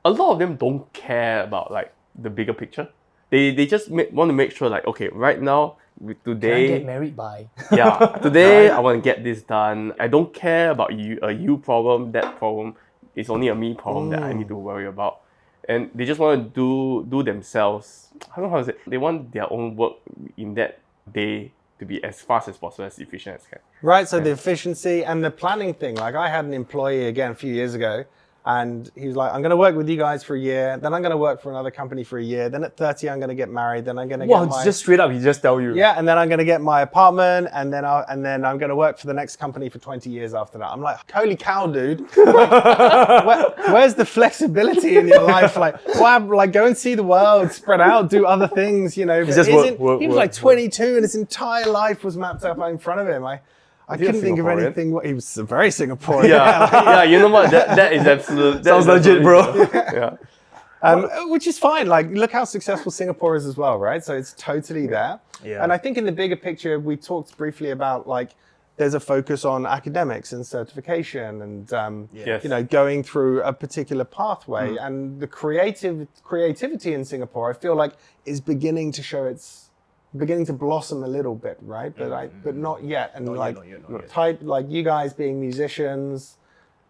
lot of them don't care about like the bigger picture. They just want to make sure like, okay, right now, today... Can I get married by? Yeah, today I want to get this done. I don't care about a you problem, that problem. It's only a me problem that I need to worry about. And they just want to do themselves. I don't know how to say. They want their own work in that day to be as fast as possible, as efficient as can. Right, so the efficiency and the planning thing. Like I had an employee again a few years ago, and he was like, I'm going to work with you guys for a year, then I'm going to work for another company for a year, then at 30 I'm going to get married, then I'm going to get my... just straight up, he just tell you. Yeah, and then I'm going to get my apartment, and then I'm going to work for the next company for 20 years after that. I'm like, holy cow, dude. Where's the flexibility in your life? Like go and see the world, spread out, do other things, you know. He was like 22 and his entire life was mapped up in front of him. I couldn't think of anything. He was very Singaporean. Yeah, you know what? That is absolute. Sounds legit, bro. Yeah. Which is fine. Like, look how successful Singapore is as well, right? So it's totally there. Yeah. And I think in the bigger picture, we talked briefly about like there's a focus on academics and certification and you know, going through a particular pathway. And the creativity in Singapore, I feel like, is beginning to blossom a little bit, right? But not yet. And not yet. Like you guys being musicians,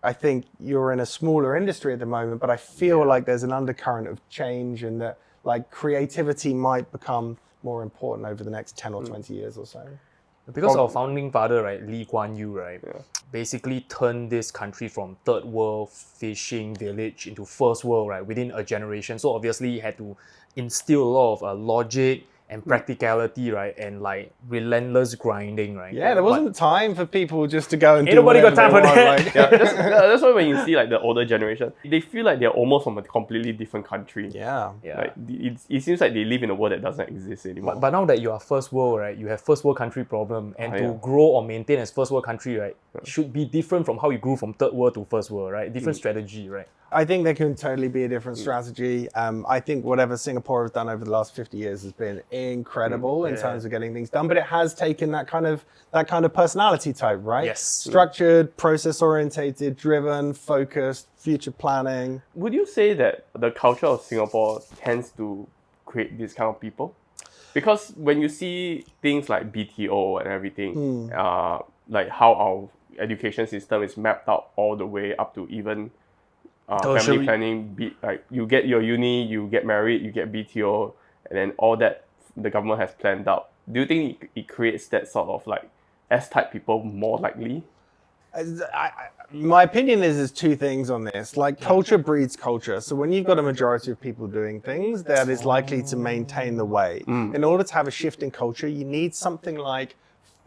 I think you're in a smaller industry at the moment, but I feel like there's an undercurrent of change and that like creativity might become more important over the next 10 or 20 years or so. Because our founding father, right, Lee Kuan Yew, right, basically turned this country from third world fishing village into first world, right, within a generation. So obviously he had to instill a lot of logic and practicality, right, and like relentless grinding, right? Yeah, there wasn't time for people just to go and ain't nobody got time for that. Like, that's why when you see like the older generation, they feel like they're almost from a completely different country. Yeah. Like it seems like they live in a world that doesn't exist anymore. But now that you are first world, right, you have first world country problem, and to grow or maintain as first world country, right, should be different from how you grew from third world to first world, right? Different strategy, right? I think there can totally be a different strategy. I think whatever Singapore has done over the last 50 years has been incredible in terms of getting things done, but it has taken that kind of personality type, right? Yes. Structured, process-orientated, driven, focused, future planning. Would you say that the culture of Singapore tends to create this kind of people? Because when you see things like BTO and everything, like how our education system is mapped out all the way up to even family planning, like you get your uni, you get married, you get BTO, and then all that the government has planned out. Do you think it creates that sort of like S-type people more likely? My opinion is there's two things on this. Like, culture breeds culture. So when you've got a majority of people doing things, that is likely to maintain the way. In order to have a shift in culture, you need something like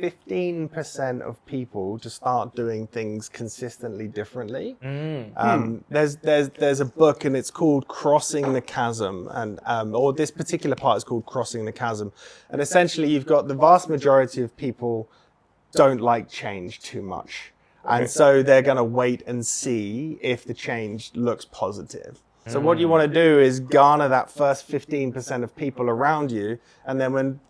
15% of people to start doing things consistently differently. There's a book, and it's called Crossing the Chasm, and or this particular part is called Crossing the Chasm. And essentially, you've got the vast majority of people don't like change too much. And so they're going to wait and see if the change looks positive. So what you want to do is garner that first 15% of people around you. And then when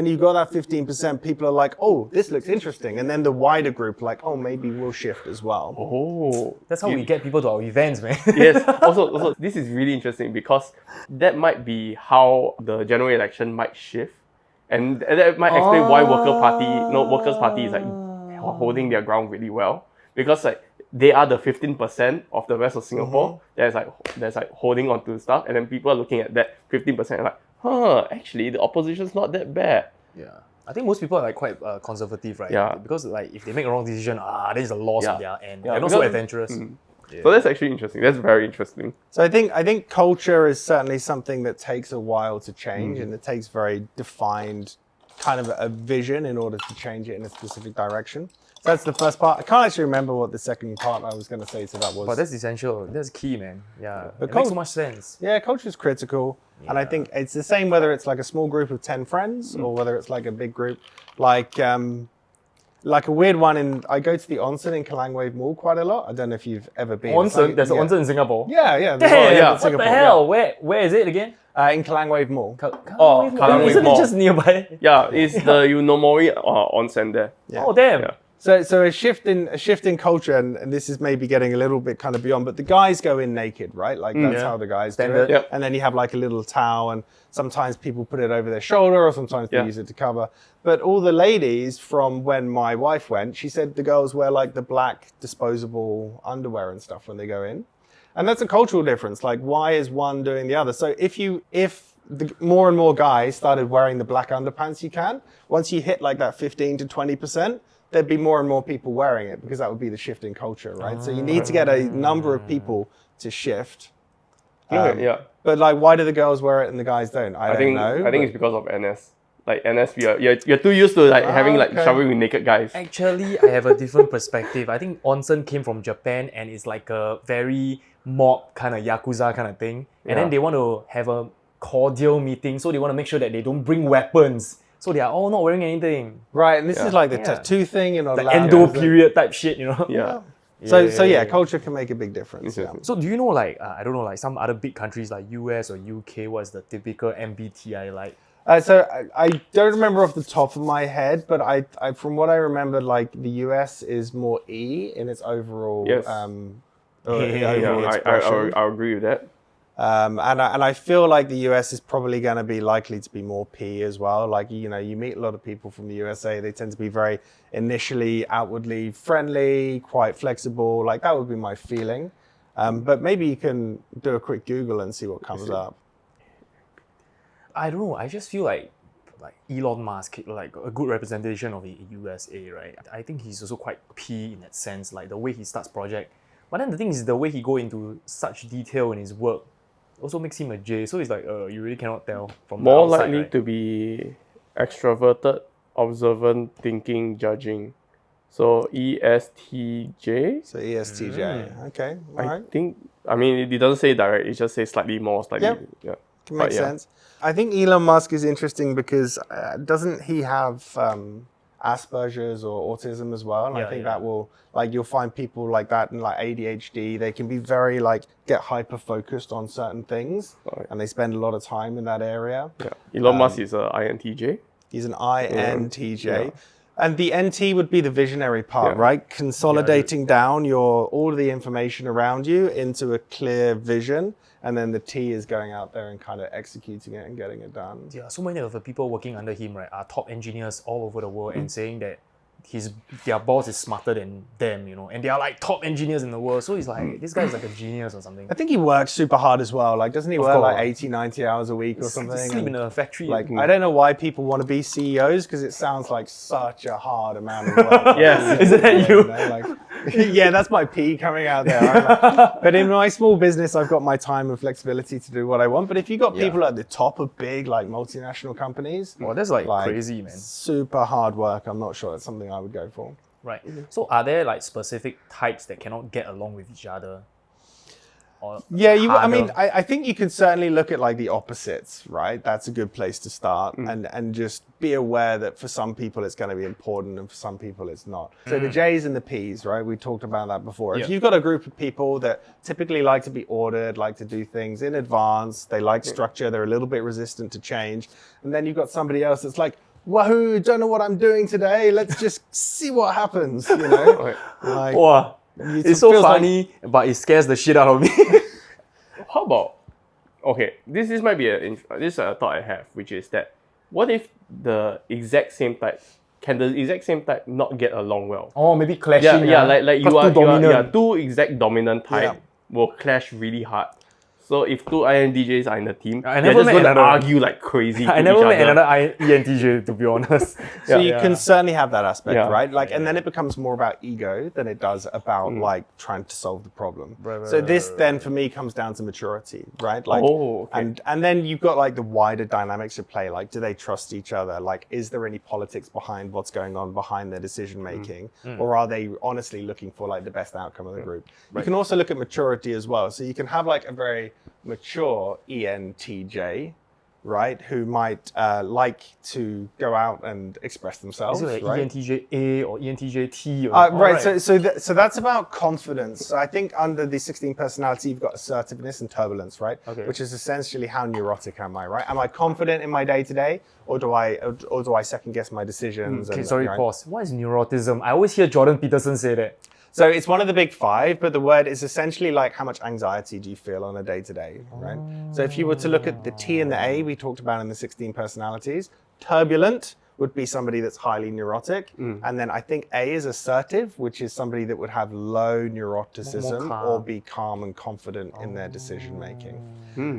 you've got that 15%, people are like, oh, this looks interesting. And then the wider group, like, oh, maybe we'll shift as well. Oh. That's how we get people to our events, man. Yes. Also, this is really interesting because that might be how the general election might shift. And that might explain why Workers' Party is like holding their ground really well, because like they are the 15% of the rest of Singapore that's like holding on to stuff, and then people are looking at that 15% and like, actually the opposition's not that bad. Yeah, I think most people are like quite conservative, right? Yeah. Because like if they make a wrong decision, this is a loss on their end. Yeah, They're not so adventurous. So that's actually interesting. That's very interesting. So I think culture is certainly something that takes a while to change, and it takes very defined kind of a vision in order to change it in a specific direction. So that's the first part. I can't actually remember what the second part I was going to say to that was. But that's essential. That's key, man. Yeah, But it makes so much sense. Yeah, culture is critical. And I think it's the same whether it's like a small group of 10 friends or whether it's like a big group. Like a weird one I go to the onsen in Kallang Wave Mall quite a lot. I don't know if you've ever been. Onsen? There's an onsen in Singapore? Yeah. Damn, In Singapore, what the hell? Where is it again? In Kallang Wave Mall. Kallang Wave Isn't Mall. it just nearby? Yeah, it's the Yunomori onsen there. Yeah. Oh, damn. Yeah. So a shift in culture, and this is maybe getting a little bit kind of beyond, but the guys go in naked, right? Like that's how the guys do Standard. it. Yep. And then you have like a little towel, and sometimes people put it over their shoulder, or sometimes they use it to cover. But all the ladies, from when my wife went, she said the girls wear like the black disposable underwear and stuff when they go in. And that's a cultural difference. Like, why is one doing the other? So if more and more guys started wearing the black underpants once you hit like that 15 to 20%, there'd be more and more people wearing it, because that would be the shift in culture, right? So you need to get a number of people to shift. But like, why do the girls wear it and the guys don't? I don't know. I think it's because of NS. Like NS, you're too used to like having like showering with naked guys. Actually, I have a different perspective. I think onsen came from Japan, and it's like a very mob kind of yakuza kind of thing. And then they want to have a cordial meeting, so they want to make sure that they don't bring weapons. So they are all not wearing anything. Right, and this is like the tattoo thing, the Endo period type shit, Yeah. So culture can make a big difference. Yeah. So do you know like I don't know, like some other big countries like US or UK, what's the typical MBTI like? So I don't remember off the top of my head, but I from what I remember, like the US is more E in its overall expression. I agree with that. And I feel like the US is probably going to be likely to be more P as well. Like, you meet a lot of people from the USA. They tend to be very initially outwardly friendly, quite flexible. Like, that would be my feeling. But maybe you can do a quick Google and see what comes up. I don't know. I just feel like Elon Musk, like a good representation of the USA, right? I think he's also quite P in that sense, like the way he starts project. But then the thing is, the way he go into such detail in his work also makes him a J. So it's like, you really cannot tell from More the outside, likely right? to be extroverted, observant, thinking, judging. So ESTJ. So ESTJ. Okay. All right. It doesn't say direct, it just says slightly more, slightly. Yep. Yeah. Makes sense. I think Elon Musk is interesting because doesn't he have Asperger's or autism as well? And I think that will, like, you'll find people like that and like ADHD, they can be very get hyper focused on certain things, and they spend a lot of time in that area. Yeah. Elon Musk is a INTJ. He's an INTJ. And the NT would be the visionary part, right? Consolidating down all of the information around you into a clear vision. And then the T is going out there and kind of executing it and getting it done. Yeah, so many of the people working under him, right, are top engineers all over the world and saying that their boss is smarter than them, you know, and they are like top engineers in the world. So he's like, this guy is like a genius or something. I think he works super hard as well. Like, doesn't he work course. like 80, 90 hours a week or something? Sleep in a factory. Like, I don't know why people want to be CEOs because it sounds like such a hard amount of work. Yes. Isn't that you? know, like, yeah, that's my P coming out there. But in my small business, I've got my time and flexibility to do what I want. But if you got people at the top of big, like multinational companies, well, that's like crazy, man. Super hard work. I'm not sure it's something I would go for. Right. So are there like specific types that cannot get along with each other? Or Yeah, I harder? mean, I think you can certainly look at like the opposites, right? That's a good place to start, and just be aware that for some people it's going to be important, and for some people it's not. So the J's and the P's, right? We talked about that before. If you've got a group of people that typically like to be ordered, like to do things in advance, they like structure, they're a little bit resistant to change, and then you've got somebody else that's like, wahoo, don't know what I'm doing today. Let's just see what happens, you know? Like, Wow. It's so funny, but it scares the shit out of me. How about, okay, this might be this is a thought I have, which is that what if the exact same type, can the exact same type not get along well? Oh, maybe clashing. Like you Cause are two exact dominant type will clash really hard. So if two INTJs are in the team, I they're never just met going to another- argue like crazy. I to never each met other. another ENTJ, to be honest. So you can certainly have that aspect, Yeah. right? Like, and then it becomes more about ego than it does about like trying to solve the problem. So this then for me comes down to maturity, right? Like, and then you've got like the wider dynamics at play. Like, do they trust each other? Like, is there any politics behind what's going on behind their decision making, or are they honestly looking for like the best outcome of the group? You can also look at maturity as well. So you can have like a very mature ENTJ, right, who might like to go out and express themselves. Is it like right? ENTJ A or ENTJ T? Or, Right. So that's about confidence. So I think under the 16 personality, you've got assertiveness and turbulence, right? Okay. Which is essentially how neurotic am I, right? Am I confident in my day to day, or do I second guess my decisions? Okay, and, sorry, right? pause. What is neuroticism? I always hear Jordan Peterson say that. So it's one of the big five, but the word is essentially like how much anxiety do you feel on a day to day, right? So if you were to look at the T and the A we talked about in the 16 personalities, turbulent would be somebody that's highly neurotic. And then I think A is assertive, which is somebody that would have low neuroticism calm. or be calm and confident in their decision making.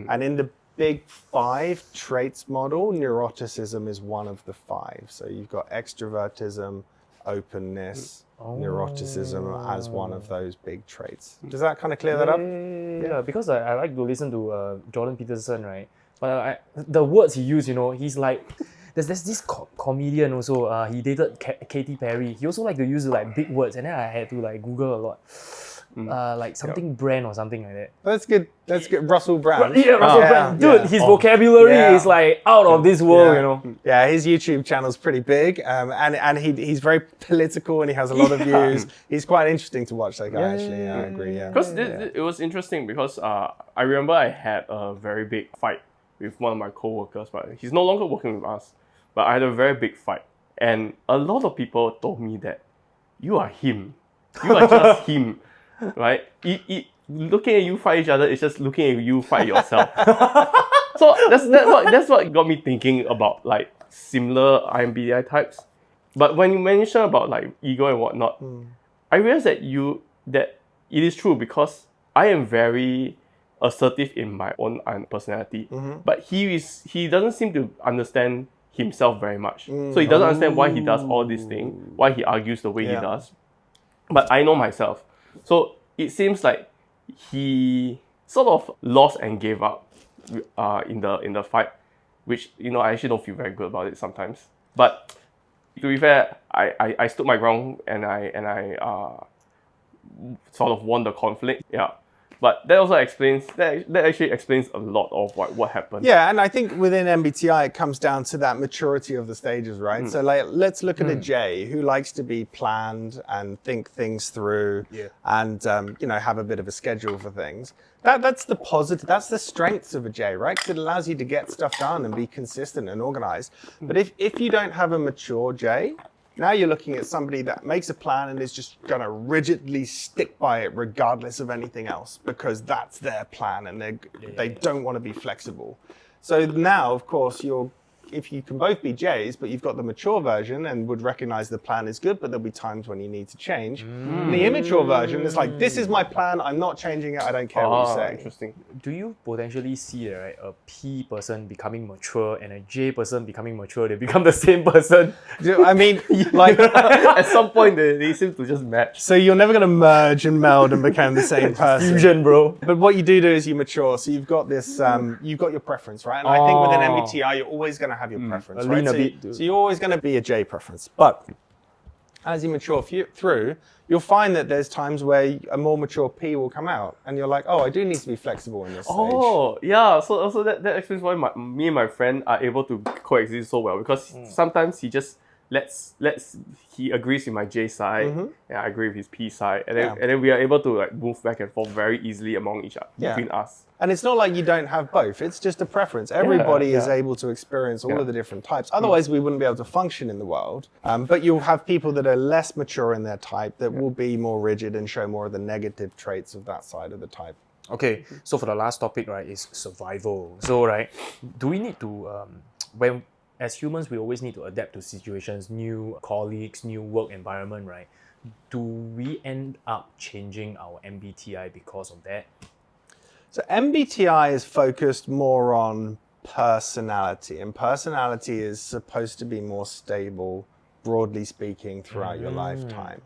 And in the big five traits model, neuroticism is one of the five. So you've got extrovertism, openness, neuroticism as one of those big traits. Does that kind of clear that up? Yeah, because I like to listen to Jordan Peterson, right? But the words he used, you know, he's like, there's this comedian also, he dated Katy Perry. He also like to use like big words, and then I had to like Google a lot. Like something brand or something like that. That's good. That's good. Russell Brand. Russell Brand. Dude, his vocabulary is like out of this world, you know. Yeah, his YouTube channel's pretty big, and he's very political and he has a lot of views. He's quite interesting to watch, that guy, actually. I agree, yeah. Because it was interesting because I remember I had a very big fight with one of my co-workers, but he's no longer working with us. But I had a very big fight. And a lot of people told me that you are him. You are just him. Right? Looking at you fight each other is just looking at you fight yourself. So that's what got me thinking about like similar MBTI types. But when you mention about like ego and whatnot, I realized that it is true because I am very assertive in my own personality. But he doesn't seem to understand himself very much. So he doesn't understand why he does all these things, why he argues the way he does. But I know myself. So it seems like he sort of lost and gave up in the fight, which, you know, I actually don't feel very good about it sometimes. But to be fair, I stood my ground and I sort of won the conflict. Yeah. But that also explains, that actually explains a lot of what happened. Yeah, and I think within MBTI, it comes down to that maturity of the stages, right? So like, let's look at a J who likes to be planned and think things through and, you know, have a bit of a schedule for things. That's the positive, that's the strengths of a J, right? Because it allows you to get stuff done and be consistent and organized. But if you don't have a mature J, now you're looking at somebody that makes a plan and is just going to rigidly stick by it regardless of anything else because that's their plan and they don't want to be flexible. So now, of course, you're if you can both be Js, but you've got the mature version and would recognize the plan is good, but there'll be times when you need to change. The immature version is like, this is my plan, I'm not changing it, I don't care what you say. Interesting. Do you potentially see, right, a P person becoming mature and a J person becoming mature, they become the same person? I mean, like, At some point, they seem to just match. so you're never going to merge and meld and become the same person. Fusion, bro. But what you do is you mature. So you've got this, you've got your preference, right? And I think with an MBTI, you're always going to have your preference, right? lean a So, bit, so you're always going to be a J preference. But as you mature through, you'll find that there's times where a more mature P will come out, and you're like, oh, I do need to be flexible in this stage. Oh, yeah. So also that explains why me and my friend are able to coexist so well, because sometimes he just he agrees with my J side, and I agree with his P side, and then we are able to like move back and forth very easily among each other, between us. And it's not like you don't have both. It's just a preference. Everybody is able to experience all of the different types. Otherwise, we wouldn't be able to function in the world. But you'll have people that are less mature in their type that will be more rigid and show more of the negative traits of that side of the type. Okay, so for the last topic, right, is survival. So, right, do we need to, as humans, we always need to adapt to situations, new colleagues, new work environment, right? Do we end up changing our MBTI because of that? So MBTI is focused more on personality, and personality is supposed to be more stable, broadly speaking, throughout your lifetime.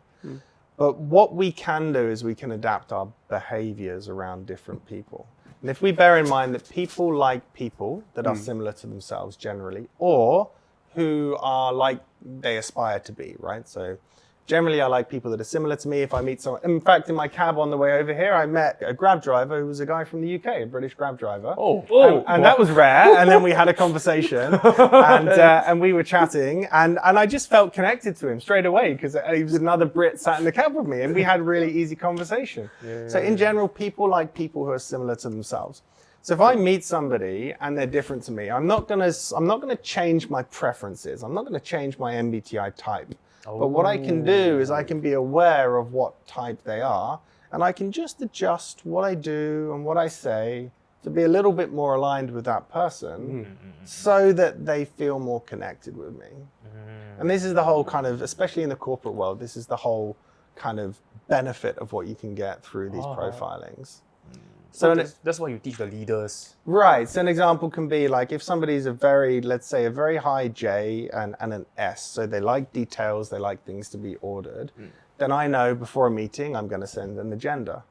But what we can do is we can adapt our behaviors around different people. And if we bear in mind that people like people that are similar to themselves generally, or who are like they aspire to be, right? So generally I like people that are similar to me. If I meet someone, in fact, in my cab on the way over here, I met a Grab driver who was a guy from the UK, a British Grab driver. And that was rare. And then we had a conversation and we were chatting and I just felt connected to him straight away because he was another Brit sat in the cab with me and we had a really easy conversation. So in general, people like people who are similar to themselves. So if I meet somebody and they're different to me, I'm not gonna change my preferences. I'm not gonna change my MBTI type. But what I can do is I can be aware of what type they are, and I can just adjust what I do and what I say to be a little bit more aligned with that person so that they feel more connected with me. And this is the whole kind of, especially in the corporate world, this is the whole kind of benefit of what you can get through these profilings. So that's what you teach the leaders. Right. So an example can be like if somebody's let's say a very high J and an S, so they like details, they like things to be ordered, then I know before a meeting I'm going to send an agenda,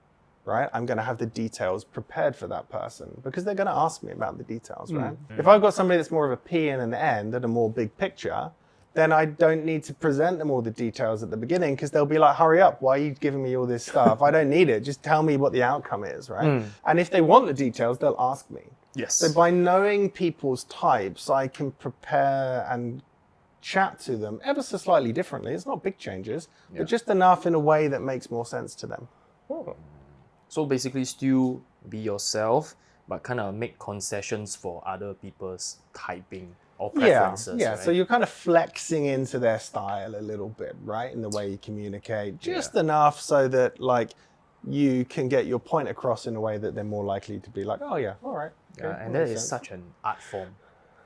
right? I'm going to have the details prepared for that person because they're going to ask me about the details, right? If I've got somebody that's more of a P and an N that are more big picture, then I don't need to present them all the details at the beginning because they'll be like, hurry up, why are you giving me all this stuff? I don't need it, just tell me what the outcome is, right? And if they want the details, they'll ask me. Yes. So by knowing people's types, I can prepare and chat to them ever so slightly differently. It's not big changes, but just enough in a way that makes more sense to them. So basically still be yourself, but kind of make concessions for other people's typing. Or preferences, yeah. Right? So you're kind of flexing into their style a little bit, right? In the way you communicate, just enough so that like you can get your point across in a way that they're more likely to be like, oh yeah, all right. Yeah, and that is such an art form.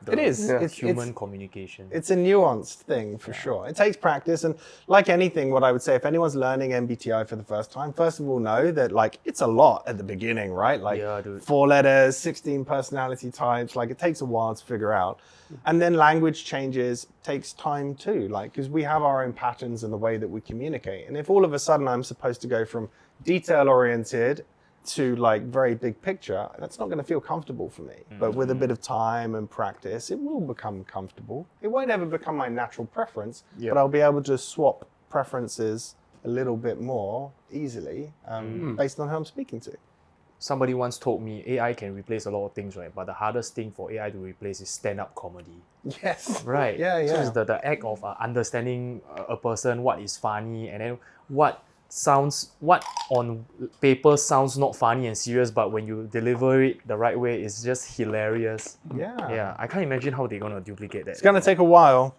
It is. It's human communication. It's a nuanced thing for sure. It takes practice, and like anything, what I would say, if anyone's learning MBTI for the first time, first of all, know that like it's a lot at the beginning, right? Like 4 letters, 16 personality types. Like it takes a while to figure out, and then language changes takes time too. Like because we have our own patterns and the way that we communicate, and if all of a sudden I'm supposed to go from detail oriented to like very big picture, that's not going to feel comfortable for me. But with a bit of time and practice, it will become comfortable. It won't ever become my natural preference, but I'll be able to swap preferences a little bit more easily based on who I'm speaking to. Somebody once told me AI can replace a lot of things, right? But the hardest thing for AI to replace is stand-up comedy. Yes. Right. Yeah. So it's the act of understanding a person, what is funny, and then what on paper sounds not funny and serious, but when you deliver it the right way, it's just hilarious. Yeah. I can't imagine how they're gonna duplicate that. It's going to take a while.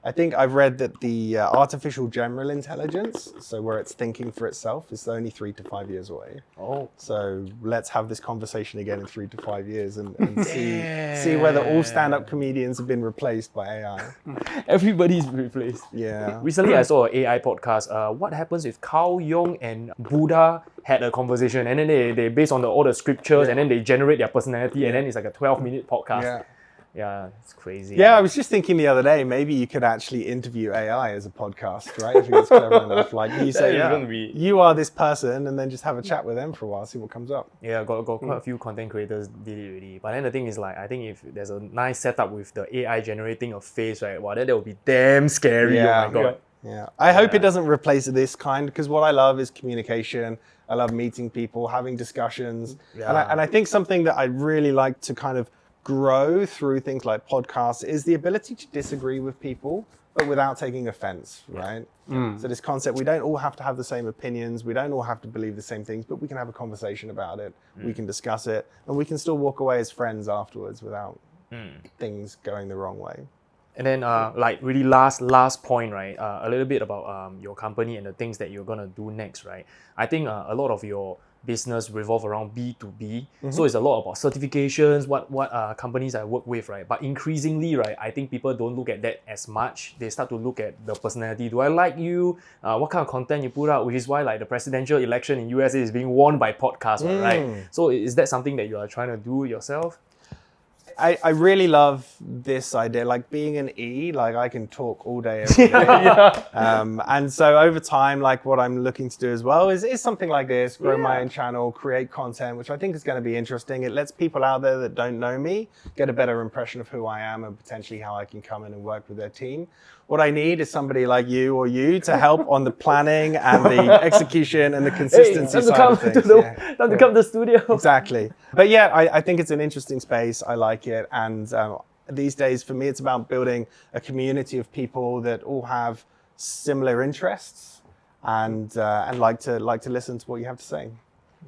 I think I've read that the artificial general intelligence, so where it's thinking for itself, is only 3 to 5 years away. Oh. So let's have this conversation again in 3 to 5 years and see whether all stand-up comedians have been replaced by AI. Everybody's replaced. Yeah. Recently, I saw an AI podcast. What happens if Carl Jung and Buddha had a conversation, and then they based on all the scriptures, and then they generate their personality, and then it's like a 12-minute podcast. Yeah. Yeah, it's crazy. Yeah, I was just thinking the other day, maybe you could actually interview AI as a podcast, right? If it's clever enough. Like you say, you are this person, and then just have a chat with them for a while, see what comes up. Yeah, got quite a few content creators did it already. But then the thing is, like, I think if there's a nice setup with the AI generating a face, right, wow, then that would be damn scary. Yeah. Oh my god. Yeah, I hope it doesn't replace this kind, because what I love is communication. I love meeting people, having discussions. Yeah. And I think something that I really like to kind of grow through things like podcasts is the ability to disagree with people, but without taking offense, right? So this concept, we don't all have to have the same opinions, we don't all have to believe the same things, but we can have a conversation about it, we can discuss it, and we can still walk away as friends afterwards without things going the wrong way. And then, like, really last point, right? A little bit about your company and the things that you're gonna do next, right? I think a lot of your business revolve around B2B, so it's a lot about certifications, what companies I work with, right? But increasingly, right, I think people don't look at that as much. They start to look at the personality. Do I like you? What kind of content you put out? Which is why, like, the presidential election in USA is being won by podcasts, right? So is that something that you are trying to do yourself? I really love this idea, like being an E, like I can talk all day, every day. And so over time, like what I'm looking to do as well is something like this, grow my own channel, create content, which I think is going to be interesting. It lets people out there that don't know me get a better impression of who I am and potentially how I can come in and work with their team. What I need is somebody like you or you to help on the planning and the execution and the consistency side of things. Time to come to the studio. Exactly. But yeah, I think it's an interesting space. I like it. And these days, for me, it's about building a community of people that all have similar interests and like to listen to what you have to say.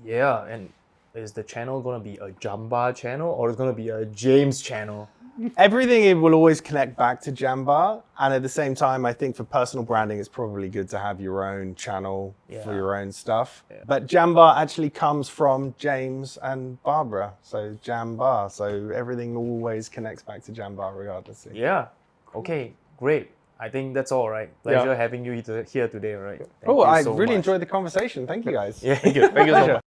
Yeah, and is the channel going to be a Jambar channel or is it going to be a James channel? Everything, it will always connect back to Jambar. And at the same time, I think for personal branding, it's probably good to have your own channel for your own stuff. Yeah. But Jambar actually comes from James and Barbara. So Jambar. So everything always connects back to Jambar regardless. Yeah. Okay, great. I think that's all, right? Pleasure having you here today, right? I really enjoyed the conversation. Thank you, guys. Yeah. Thank you so much.